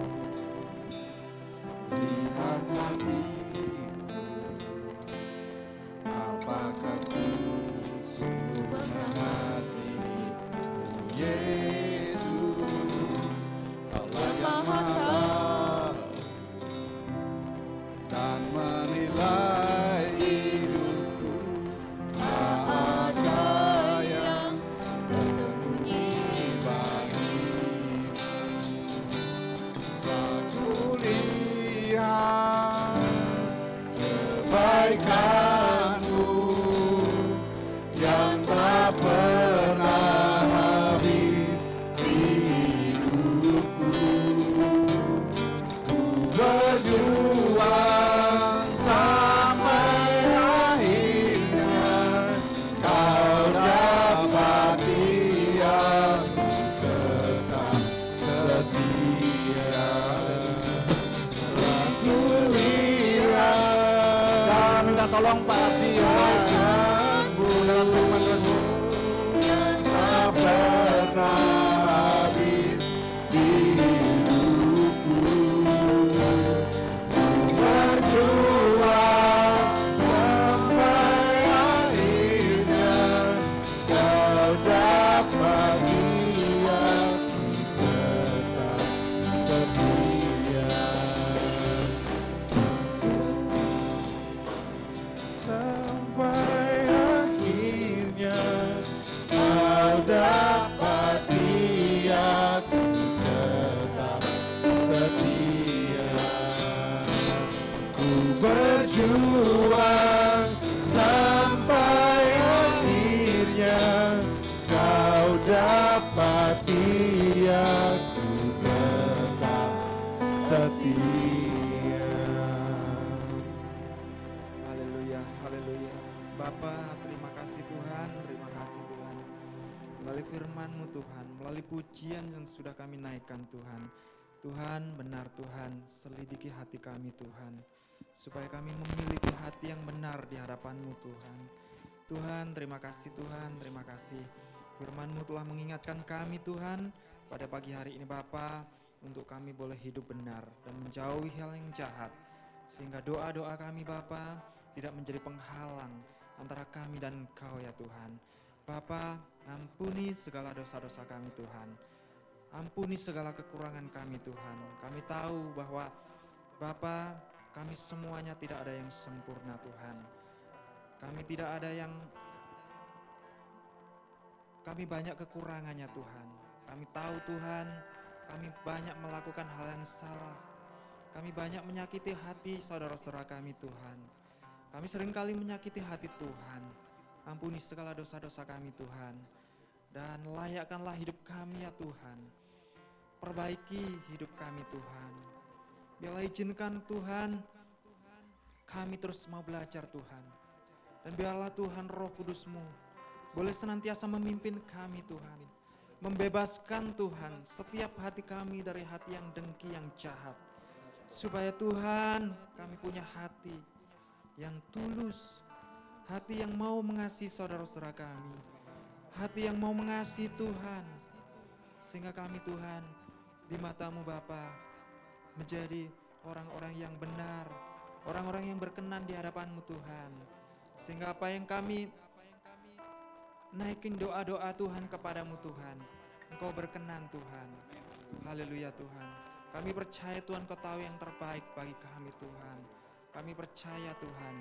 lihat hatiku, apakah kebaikan-Mu yang tak pernah habis di hidupku. Ku berjuang sampai akhirnya Kau dapati aku tetap setia. Aku lihat, saya minta tolong Pak Biakanmu dalam firman Tuhan yang tak pernah habis di hidupku. Ku berjuang sampai akhirnya Kau dapati aku tetap setia. Sampai akhirnya Kau dapati aku tetap setia. Ku berjuang sampai akhirnya Kau dapati aku tetap setia.
Haleluya, haleluya. Bapa, terima kasih Tuhan, terima kasih Tuhan. Melalui firman-Mu Tuhan, melalui pujian yang sudah kami naikkan Tuhan. Tuhan, benar Tuhan, selidiki hati kami Tuhan. Supaya kami memiliki hati yang benar di hadapan-Mu Tuhan. Tuhan, terima kasih Tuhan, terima kasih. Firman-Mu telah mengingatkan kami Tuhan pada pagi hari ini Bapa, untuk kami boleh hidup benar dan menjauhi hal yang jahat. Sehingga doa-doa kami Bapa tidak menjadi penghalang antara kami dan Engkau ya Tuhan. Bapa, ampuni segala dosa-dosa kami Tuhan. Ampuni segala kekurangan kami Tuhan. Kami tahu bahwa Bapa, kami semuanya tidak ada yang sempurna Tuhan. Kami tidak ada yang, kami banyak kekurangannya Tuhan. Kami tahu Tuhan, kami banyak melakukan hal yang salah. Kami banyak menyakiti hati saudara-saudara kami Tuhan. Kami seringkali menyakiti hati Tuhan. Ampuni segala dosa-dosa kami Tuhan. Dan layakkanlah hidup kami ya Tuhan. Perbaiki hidup kami Tuhan. Biarlah izinkan Tuhan, kami terus mau belajar Tuhan. Dan biarlah Tuhan Roh Kudus-Mu boleh senantiasa memimpin kami Tuhan. Membebaskan Tuhan setiap hati kami dari hati yang dengki, yang jahat. Supaya Tuhan, kami punya hati yang tulus, hati yang mau mengasihi saudara-saudara kami, hati yang mau mengasihi Tuhan, sehingga kami Tuhan di mata-Mu Bapa menjadi orang-orang yang benar, orang-orang yang berkenan di hadapan-Mu Tuhan, sehingga apa yang kami naikin doa-doa Tuhan kepadamu Tuhan, Engkau berkenan Tuhan. Haleluya Tuhan. Kami percaya Tuhan Kau tahu yang terbaik bagi kami Tuhan. Kami percaya Tuhan.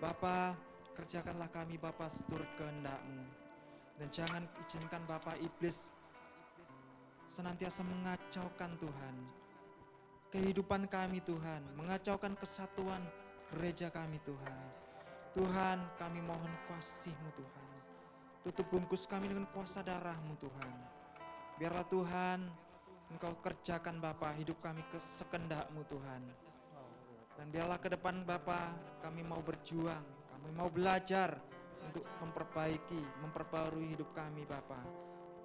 Bapa, kerjakanlah kami Bapa seturut kehendak-Mu. Dan jangan izinkan Bapa iblis senantiasa mengacaukan Tuhan kehidupan kami Tuhan, mengacaukan kesatuan gereja kami Tuhan. Tuhan, kami mohon kasih-Mu Tuhan. Tutup bungkus kami dengan kuasa darah-Mu Tuhan. Biarlah Tuhan, Engkau kerjakan Bapa hidup kami ke sekehendak-Mu Tuhan. Dan biarlah ke depan Bapa kami mau berjuang, kami mau belajar untuk memperbarui hidup kami Bapa.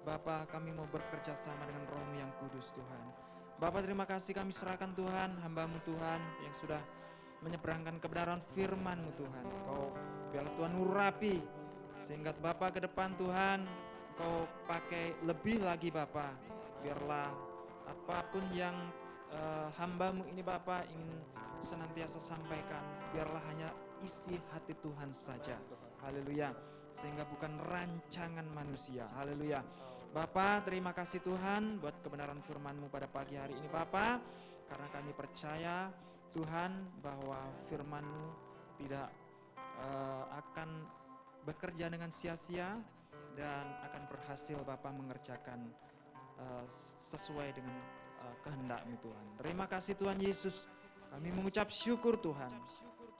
Bapa, kami mau bekerja sama dengan Roh-Mu yang kudus Tuhan. Bapa, terima kasih kami serahkan Tuhan, hamba-Mu Tuhan yang sudah menyeberangkan kebenaran firman-Mu Tuhan. Kau biarlah Tuhan urapi, sehingga Bapa ke depan Tuhan Kau pakai lebih lagi Bapa. Biarlah apapun yang hamba-Mu ini Bapa ingin senantiasa sampaikan, biarlah hanya isi hati Tuhan saja. Haleluya. Sehingga bukan rancangan manusia. Haleluya. Bapa, terima kasih Tuhan buat kebenaran firman-Mu pada pagi hari ini Bapa. Karena kami percaya Tuhan bahwa firman-Mu tidak akan bekerja dengan sia-sia dan akan berhasil Bapa mengerjakan sesuai dengan kehendak-Mu Tuhan. Terima kasih Tuhan Yesus. Kami mengucap syukur Tuhan.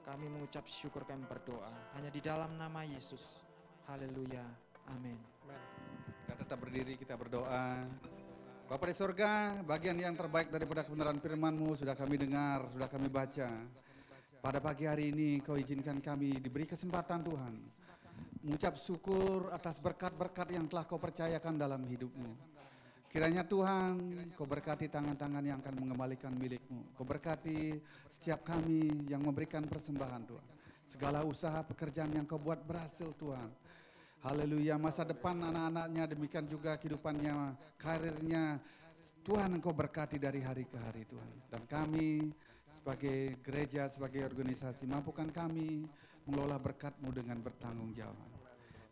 Kami mengucap syukur, kami berdoa. Hanya di dalam nama Yesus. Haleluya. Amin.
Kita tetap berdiri, kita berdoa. Bapa di surga, bagian yang terbaik daripada kebenaran firman-Mu sudah kami dengar, sudah kami baca. Pada pagi hari ini Kau izinkan kami diberi kesempatan Tuhan mengucap syukur atas berkat-berkat yang telah Kau percayakan dalam hidup-Mu. Kiranya Tuhan, Kau berkati tangan-tangan yang akan mengembalikan milik-Mu. Kau berkati setiap kami yang memberikan persembahan Tuhan. Segala usaha pekerjaan yang Kau buat berhasil Tuhan. Haleluya, masa depan anak-anaknya, demikian juga kehidupannya, karirnya. Tuhan Engkau berkati dari hari ke hari Tuhan. Dan kami sebagai gereja, sebagai organisasi, mampukan kami mengelola berkat-Mu dengan bertanggung jawab.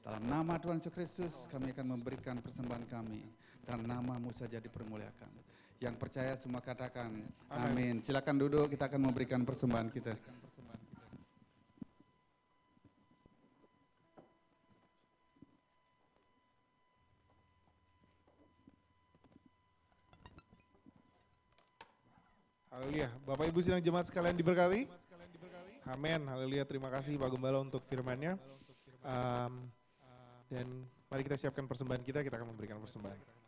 Dalam nama Tuhan Yesus Kristus kami akan memberikan persembahan kami. Dan nama-Mu saja dipermuliakan. Yang percaya semua katakan amin. Silakan duduk, kita akan memberikan persembahan kita.
Haleluya. Bapak Ibu sidang jemaat sekalian diberkati. Amin. Haleluya. Terima kasih Pak Gembala untuk firman-Nya. Dan mari kita siapkan persembahan kita akan memberikan persembahan.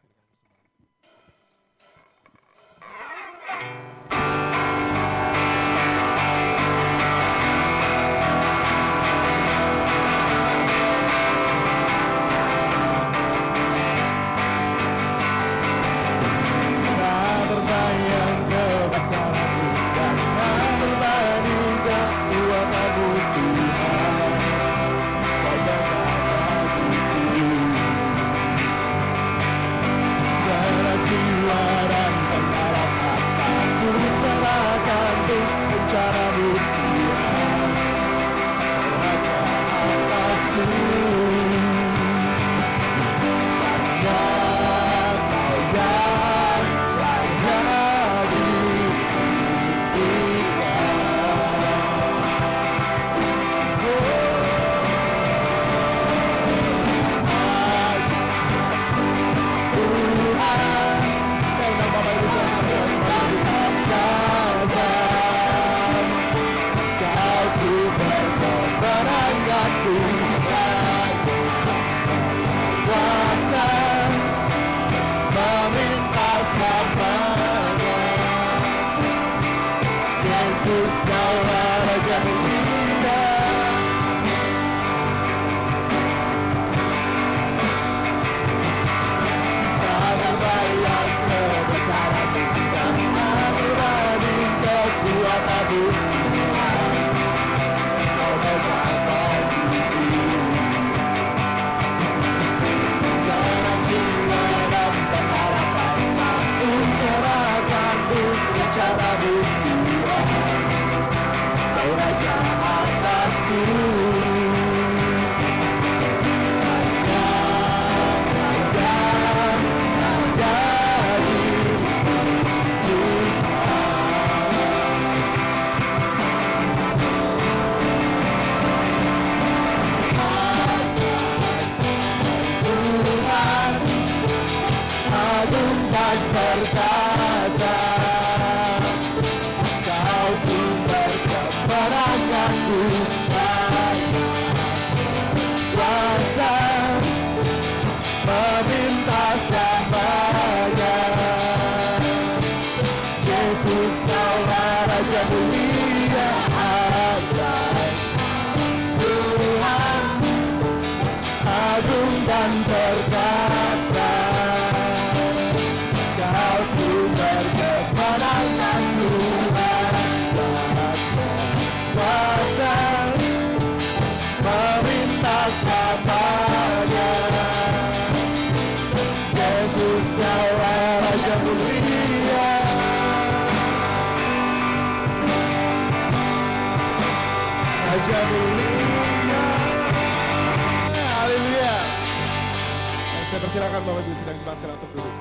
Saya persilakan Bapak Ibu sidang jemaat sekalian untuk duduk.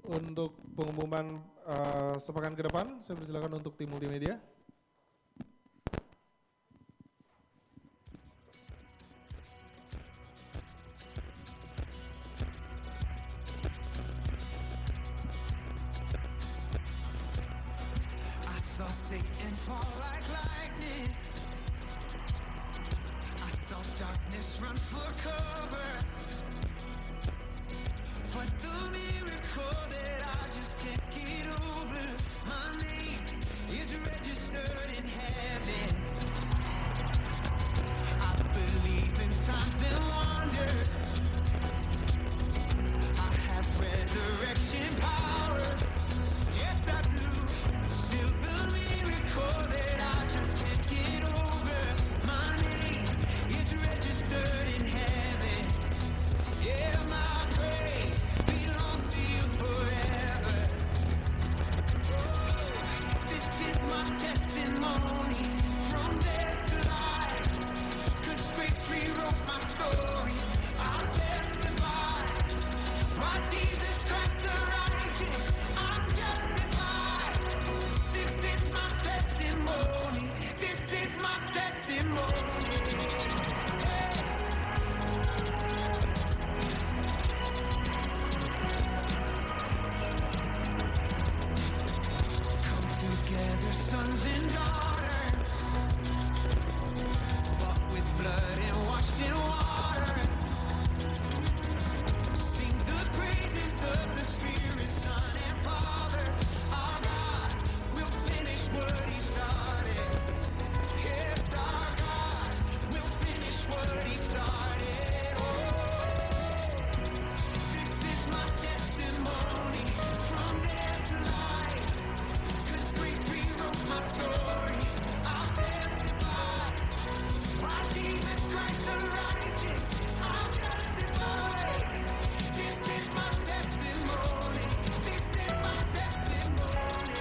Untuk pengumuman sepekan ke depan, saya persilakan untuk tim multimedia.
I saw Satan fall like lightning. I saw darkness run for cover, but the miracle that I just can't get over, my name is registered in heaven. I believe in signs and wonders. I have resurrection power. Yes, I do. Still the miracle that I just can't get over, my name is registered in heaven. Yeah, my praise belongs to you forever. This is my testimony from death to life. 'Cause grace rewrote my story. I'll testify. By Jesus Christ the righteous, I'm justified. This is my testimony. This is my testimony. Come together, sons and daughters, bought with blood and washed in water. Sing the praises of the Spirit, Son and Father. Our God will finish what He started. Yes, our God will finish what He started. Oh, this is my testimony from death to life. 'Cause grace rewrote my story. I'll testify. By Jesus Christ the righteous, I'm justified. This is my testimony. This is my testimony.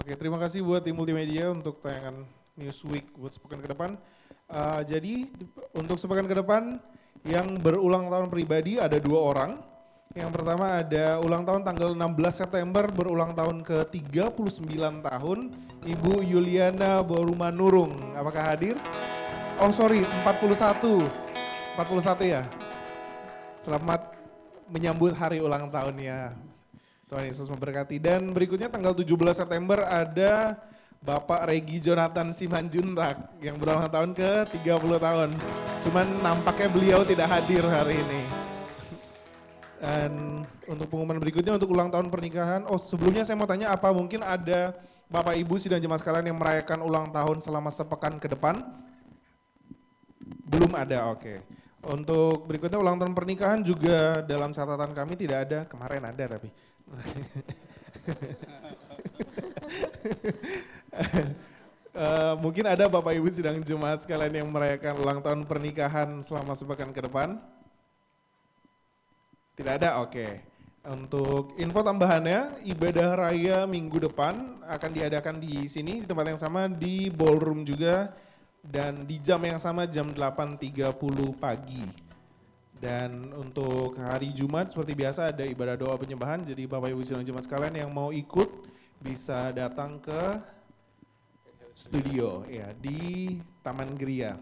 Oke, terima kasih buat tim multimedia untuk tayangan Newsweek buat sepekan ke depan. Jadi untuk sepekan ke depan yang berulang tahun pribadi ada 2 orang. Yang pertama ada ulang tahun tanggal 16 September berulang tahun ke 39 tahun, Ibu Yuliana Borumanurung. Apakah hadir? Oh sorry, 41 ya. Selamat menyambut hari ulang tahunnya. Tuhan Yesus memberkati. Dan berikutnya tanggal 17 September ada Bapak Regi Jonathan Simanjuntak yang berulang tahun ke 30 tahun. Cuman nampaknya beliau tidak hadir hari ini. Dan untuk pengumuman berikutnya untuk ulang tahun pernikahan, sebelumnya saya mau tanya apa mungkin ada Bapak Ibu sidang jemaat sekalian yang merayakan ulang tahun selama sepekan ke depan? Belum ada, oke. Untuk berikutnya ulang tahun pernikahan juga dalam catatan kami tidak ada, kemarin ada tapi. Mungkin ada Bapak Ibu sidang jemaat sekalian yang merayakan ulang tahun pernikahan selama sepekan ke depan? Tidak ada, oke. Untuk info tambahannya, ibadah raya minggu depan akan diadakan di sini, di tempat yang sama, di ballroom juga, dan di jam yang sama, jam 8.30 pagi. Dan untuk hari Jumat, seperti biasa ada ibadah doa penyembahan, jadi Bapak Ibu sidang jemaat sekalian yang mau ikut, bisa datang ke studio, ya, di Taman Gria.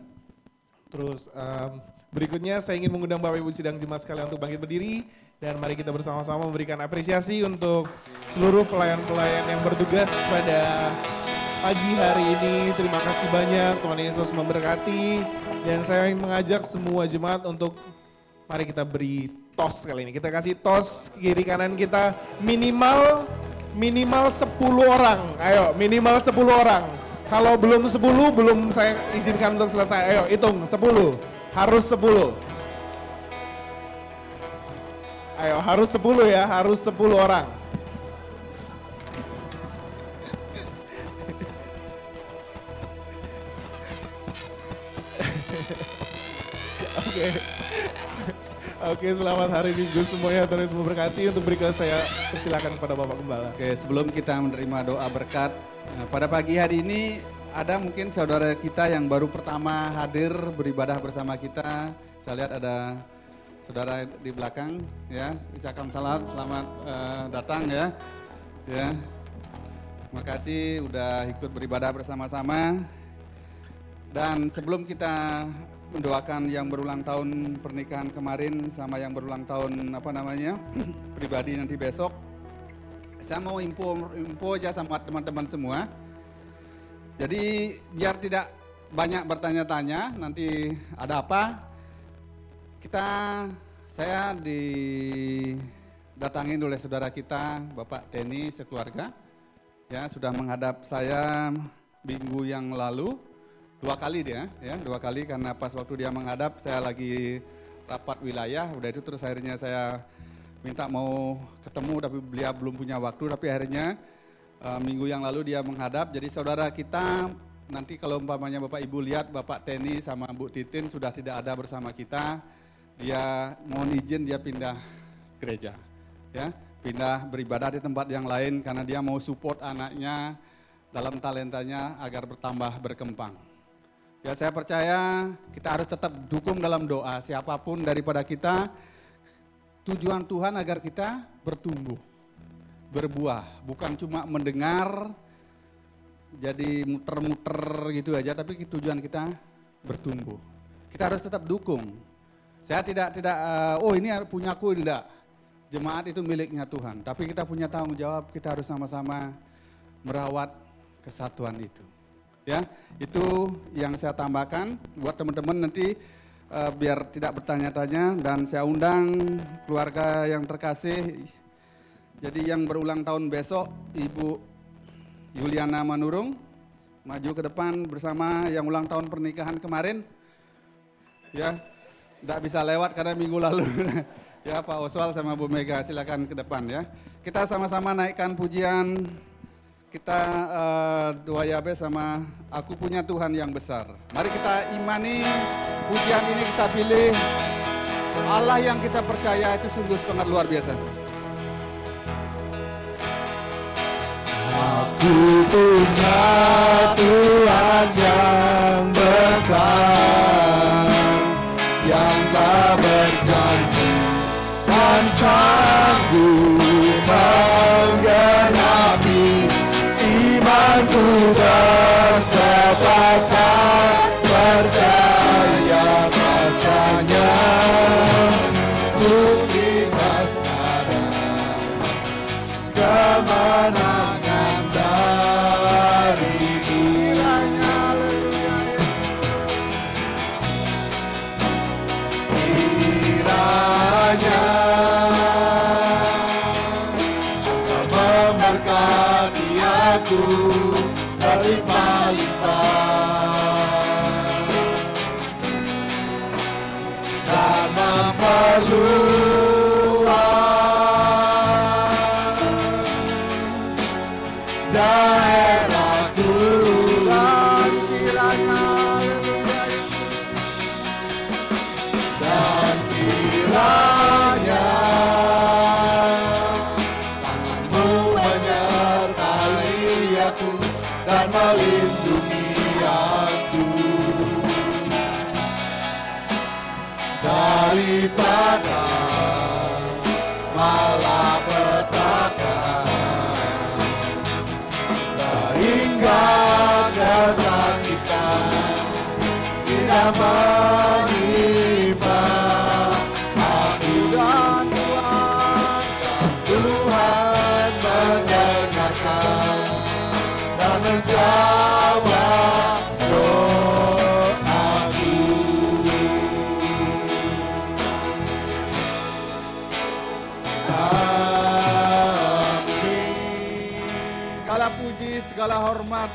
Terus, berikutnya saya ingin mengundang Bapak Ibu sidang jemaat sekalian untuk bangkit berdiri dan mari kita bersama-sama memberikan apresiasi untuk seluruh pelayan-pelayan yang bertugas pada pagi hari ini. Terima kasih banyak, Tuhan Yesus memberkati. Dan saya ingin mengajak semua jemaat untuk mari kita beri tos kali ini. Kita kasih tos kiri kanan kita minimal 10 orang. Ayo minimal 10 orang. Kalau belum 10 belum saya izinkan untuk selesai. Ayo hitung 10. Harus 10. Ayo harus 10 ya, harus 10 orang. Oke. Oke, selamat hari Minggu semuanya. Tuhan Yesus memberkati. Untuk berikutnya saya persilakan kepada Bapak Gembala.
Oke, sebelum kita menerima doa berkat, pada pagi hari ini ada mungkin saudara kita yang baru pertama hadir beribadah bersama kita. Saya lihat ada saudara di belakang, ya. Ucapkan selamat datang ya. Ya. Terima kasih udah ikut beribadah bersama-sama. Dan sebelum kita mendoakan yang berulang tahun pernikahan kemarin sama yang berulang tahun pribadi nanti besok, saya mau info aja sama teman-teman semua. Jadi biar tidak banyak bertanya-tanya nanti ada apa, saya didatangin oleh saudara kita Bapak Teni sekeluarga, ya sudah menghadap saya minggu yang lalu 2 kali dia, ya 2 kali karena pas waktu dia menghadap saya lagi rapat wilayah, udah itu terus akhirnya saya minta mau ketemu tapi beliau belum punya waktu, tapi akhirnya minggu yang lalu dia menghadap. Jadi saudara kita nanti kalau umpamanya Bapak Ibu lihat Bapak Teni sama Bu Titin sudah tidak ada bersama kita, dia mohon izin dia pindah gereja, ya pindah beribadah di tempat yang lain karena dia mau support anaknya dalam talentanya agar bertambah berkembang. Ya saya percaya kita harus tetap dukung dalam doa siapapun daripada kita, tujuan Tuhan agar kita bertumbuh, berbuah, bukan cuma mendengar jadi muter-muter gitu aja, tapi tujuan kita bertumbuh. Kita harus tetap dukung. Saya tidak oh ini punyaku, tidak. Jemaat itu miliknya Tuhan, tapi kita punya tanggung jawab, kita harus sama-sama merawat kesatuan itu. Ya, itu yang saya tambahkan buat teman-teman nanti biar tidak bertanya-tanya, dan saya undang keluarga yang terkasih. Jadi yang berulang tahun besok Ibu Yuliana Manurung maju ke depan bersama yang ulang tahun pernikahan kemarin. Ya, tidak bisa lewat karena minggu lalu. Ya Pak Oswald sama Bu Mega silakan ke depan ya. Kita sama-sama naikkan pujian kita doa Yabes sama Aku Punya Tuhan Yang Besar. Mari kita imani pujian ini, kita pilih Allah yang kita percaya itu sungguh sangat luar biasa.
Aku punya Tuhan yang besar, yang tak berjanji dan sanggup menggenapi imanku bersepakat percaya rasanya untuk ikhlas ada kemenangan dari kiranya. Kiranya memberkati aku berlimpah-limpah dan memperluas daerahku, dan kiranya tanganmu menyertai aku dan melindungi aku daripada malapetaka, sehingga kesakitan tidak menimpa aku dan Tuhan mendengarkan dan menjawab doaku. Amin.
Segala puji, segala hormat,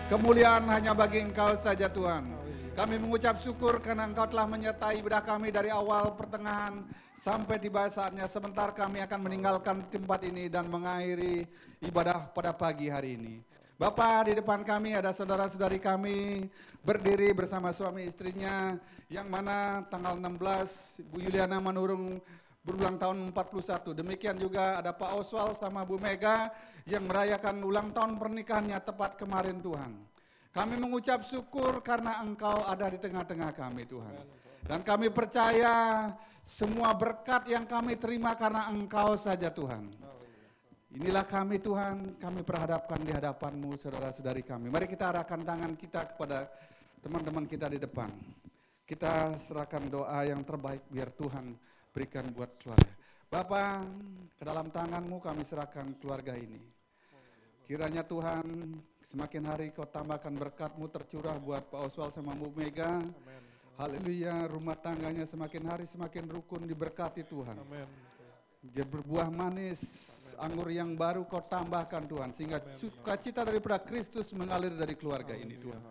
kemuliaan hanya bagi Engkau saja Tuhan. Kami mengucap syukur karena Engkau telah menyertai ibadah kami dari awal, pertengahan, sampai tiba saatnya sebentar kami akan meninggalkan tempat ini dan mengakhiri ibadah pada pagi hari ini. Bapa, di depan kami ada saudara-saudari kami berdiri bersama suami istrinya, yang mana tanggal 16 Bu Yuliana Manurung berulang tahun 41. Demikian juga ada Pak Oswald sama Bu Mega yang merayakan ulang tahun pernikahannya tepat kemarin Tuhan. Kami mengucap syukur karena Engkau ada di tengah-tengah kami Tuhan. Dan kami percaya semua berkat yang kami terima karena Engkau saja Tuhan. Inilah kami Tuhan, kami perhadapkan di hadapan-Mu saudara-saudari kami. Mari kita arahkan tangan kita kepada teman-teman kita di depan. Kita serahkan doa yang terbaik biar Tuhan berikan buat keluarga. Bapa, ke dalam tangan-Mu kami serahkan keluarga ini. Kiranya Tuhan semakin hari Kau tambahkan berkat-Mu tercurah buat Pak Oswald sama Bu Mega. Haleluya, rumah tangganya semakin hari semakin rukun diberkati Tuhan. Dia berbuah manis, anggur yang baru Kau tambahkan Tuhan. Sehingga sukacita daripada Kristus mengalir dari keluarga ini Tuhan.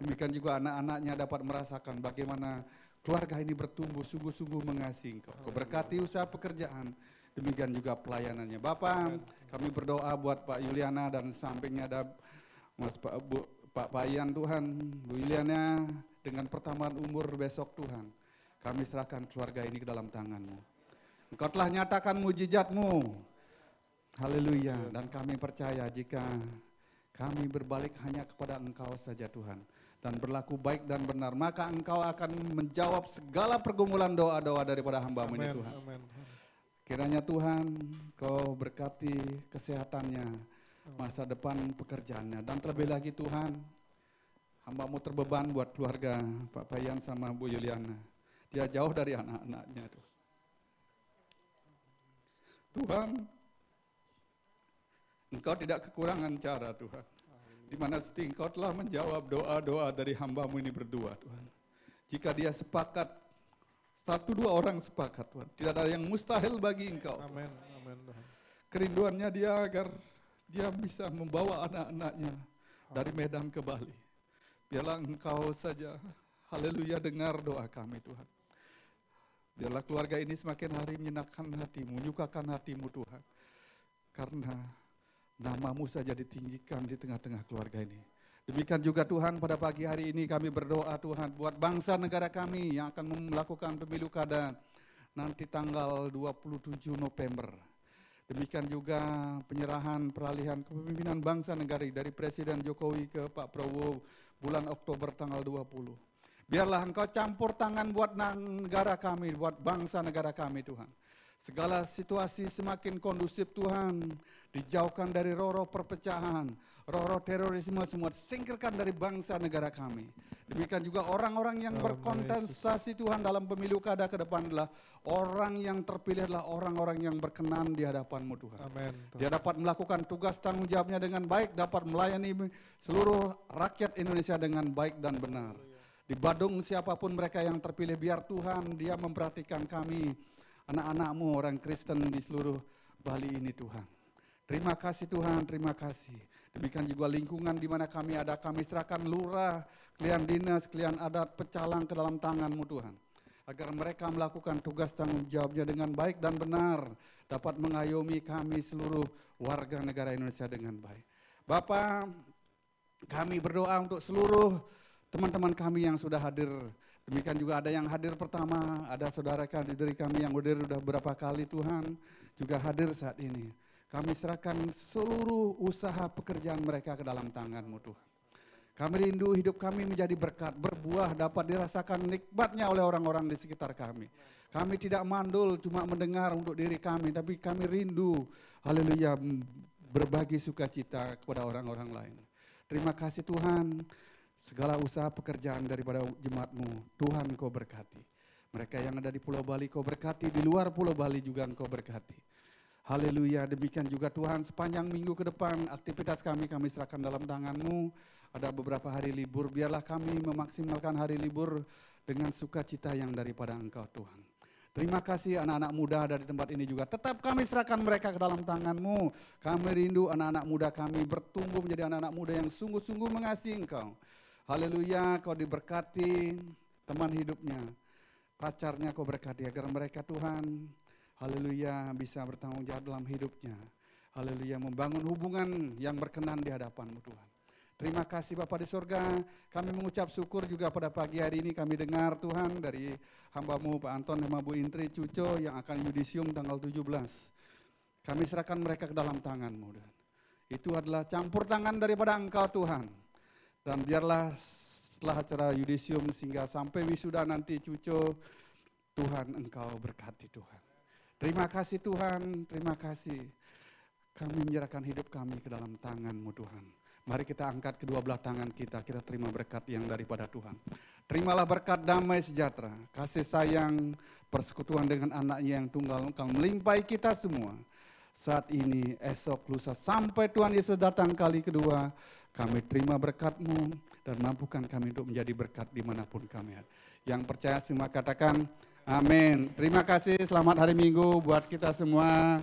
Demikian juga anak-anaknya dapat merasakan bagaimana keluarga ini bertumbuh sungguh-sungguh mengasihi Engkau. Kau berkati usaha pekerjaan, demikian juga pelayanannya. Bapa, kami berdoa buat Pak Yuliana dan sampingnya ada Pak Ian Tuhan, Bu Yuliana dengan pertambahan umur besok Tuhan. Kami serahkan keluarga ini ke dalam tangan-Mu. Engkau telah nyatakan mujizat-Mu. Haleluya. Dan kami percaya jika kami berbalik hanya kepada Engkau saja Tuhan. Dan berlaku baik dan benar, maka Engkau akan menjawab segala pergumulan doa-doa daripada hamba-Mu ini Tuhan. Kiranya Tuhan Kau berkati kesehatannya, masa depan pekerjaannya. Dan terlebih lagi Tuhan, hamba-Mu terbeban buat keluarga Pak Payan sama Bu Yuliana. Dia jauh dari anak-anaknya Tuhan, Engkau tidak kekurangan cara Tuhan. Di mana Engkau telah menjawab doa-doa dari hamba-Mu ini berdua Tuhan. Jika dia sepakat, 1-2 orang sepakat Tuhan, tidak ada yang mustahil bagi Engkau.
Amin. Amin Tuhan.
Kerinduannya dia agar dia bisa membawa anak-anaknya dari Medan ke Bali. Biarlah Engkau saja, haleluya, dengar doa kami Tuhan. Biarlah keluarga ini semakin hari menyenangkan hati-Mu, menyukakan hati-Mu Tuhan. Karena nama-Mu saja ditinggikan di tengah-tengah keluarga ini. Demikian juga Tuhan pada pagi hari ini kami berdoa Tuhan buat bangsa negara kami yang akan melakukan pemilu kada nanti tanggal 27 November. Demikian juga penyerahan peralihan kepemimpinan bangsa negara dari Presiden Jokowi ke Pak Prabowo bulan Oktober tanggal 20. Biarlah Engkau campur tangan buat negara kami, buat bangsa negara kami Tuhan. Segala situasi semakin kondusif Tuhan, dijauhkan dari roh-roh perpecahan, roh-roh terorisme semua, singkirkan dari bangsa negara kami. Demikian juga orang-orang yang berkontestasi Tuhan dalam pemilu kada ke depan adalah orang yang terpilih adalah orang-orang yang berkenan di hadapan-Mu Tuhan.
Amin.
Dia dapat melakukan tugas tanggung jawabnya dengan baik, dapat melayani seluruh rakyat Indonesia dengan baik dan benar. Di Badung siapapun mereka yang terpilih, biar Tuhan dia memperhatikan kami, anak-anak-Mu orang Kristen di seluruh Bali ini Tuhan. Terima kasih Tuhan, terima kasih. Demikian juga lingkungan di mana kami ada, kami serahkan lurah, kalian dinas, kalian adat, pecalang ke dalam tangan-Mu Tuhan. Agar mereka melakukan tugas tanggung jawabnya dengan baik dan benar, dapat mengayomi kami seluruh warga negara Indonesia dengan baik. Bapa, kami berdoa untuk seluruh teman-teman kami yang sudah hadir. Demikian juga ada yang hadir pertama, ada saudara dari kami yang hadir sudah berapa kali Tuhan, juga hadir saat ini. Kami serahkan seluruh usaha pekerjaan mereka ke dalam tangan-Mu Tuhan. Kami rindu hidup kami menjadi berkat, berbuah, dapat dirasakan nikmatnya oleh orang-orang di sekitar kami. Kami tidak mandul cuma mendengar untuk diri kami, tapi kami rindu, haleluya, berbagi sukacita kepada orang-orang lain. Terima kasih Tuhan. Segala usaha pekerjaan daripada jemaat-Mu, Tuhan Kau berkati. Mereka yang ada di Pulau Bali Kau berkati, di luar Pulau Bali juga Engkau berkati. Haleluya, demikian juga Tuhan sepanjang minggu ke depan aktivitas kami serahkan dalam tangan-Mu. Ada beberapa hari libur, biarlah kami memaksimalkan hari libur dengan sukacita yang daripada Engkau Tuhan. Terima kasih anak-anak muda ada di tempat ini juga. Tetap kami serahkan mereka ke dalam tangan-Mu. Kami rindu anak-anak muda kami bertumbuh menjadi anak-anak muda yang sungguh-sungguh mengasihi Engkau. Haleluya, Kau diberkati teman hidupnya, pacarnya Kau berkati agar mereka Tuhan, haleluya, bisa bertanggung jawab dalam hidupnya. Haleluya, membangun hubungan yang berkenan di hadapan-Mu Tuhan. Terima kasih Bapa di surga, kami mengucap syukur juga pada pagi hari ini kami dengar Tuhan dari hamba-Mu Pak Anton sama Bu Intri Cuco yang akan yudisium tanggal 17. Kami serahkan mereka ke dalam tangan-Mu. Itu adalah campur tangan daripada Engkau Tuhan. Dan biarlah setelah acara yudisium sehingga sampai wisuda nanti Cuco, Tuhan Engkau berkati Tuhan. Terima kasih Tuhan, terima kasih. Kami menyerahkan hidup kami ke dalam tangan-Mu Tuhan. Mari kita angkat kedua belah tangan kita terima berkat yang daripada Tuhan. Terimalah berkat damai sejahtera, kasih sayang, persekutuan dengan anaknya yang tunggal engkau melimpahi kita semua. Saat ini, esok, lusa, sampai Tuhan Yesus datang kali kedua, kami terima berkat-Mu dan mampukan kami untuk menjadi berkat dimanapun kami ada. Yang percaya semua katakan, amin. Terima kasih, selamat hari Minggu buat kita semua.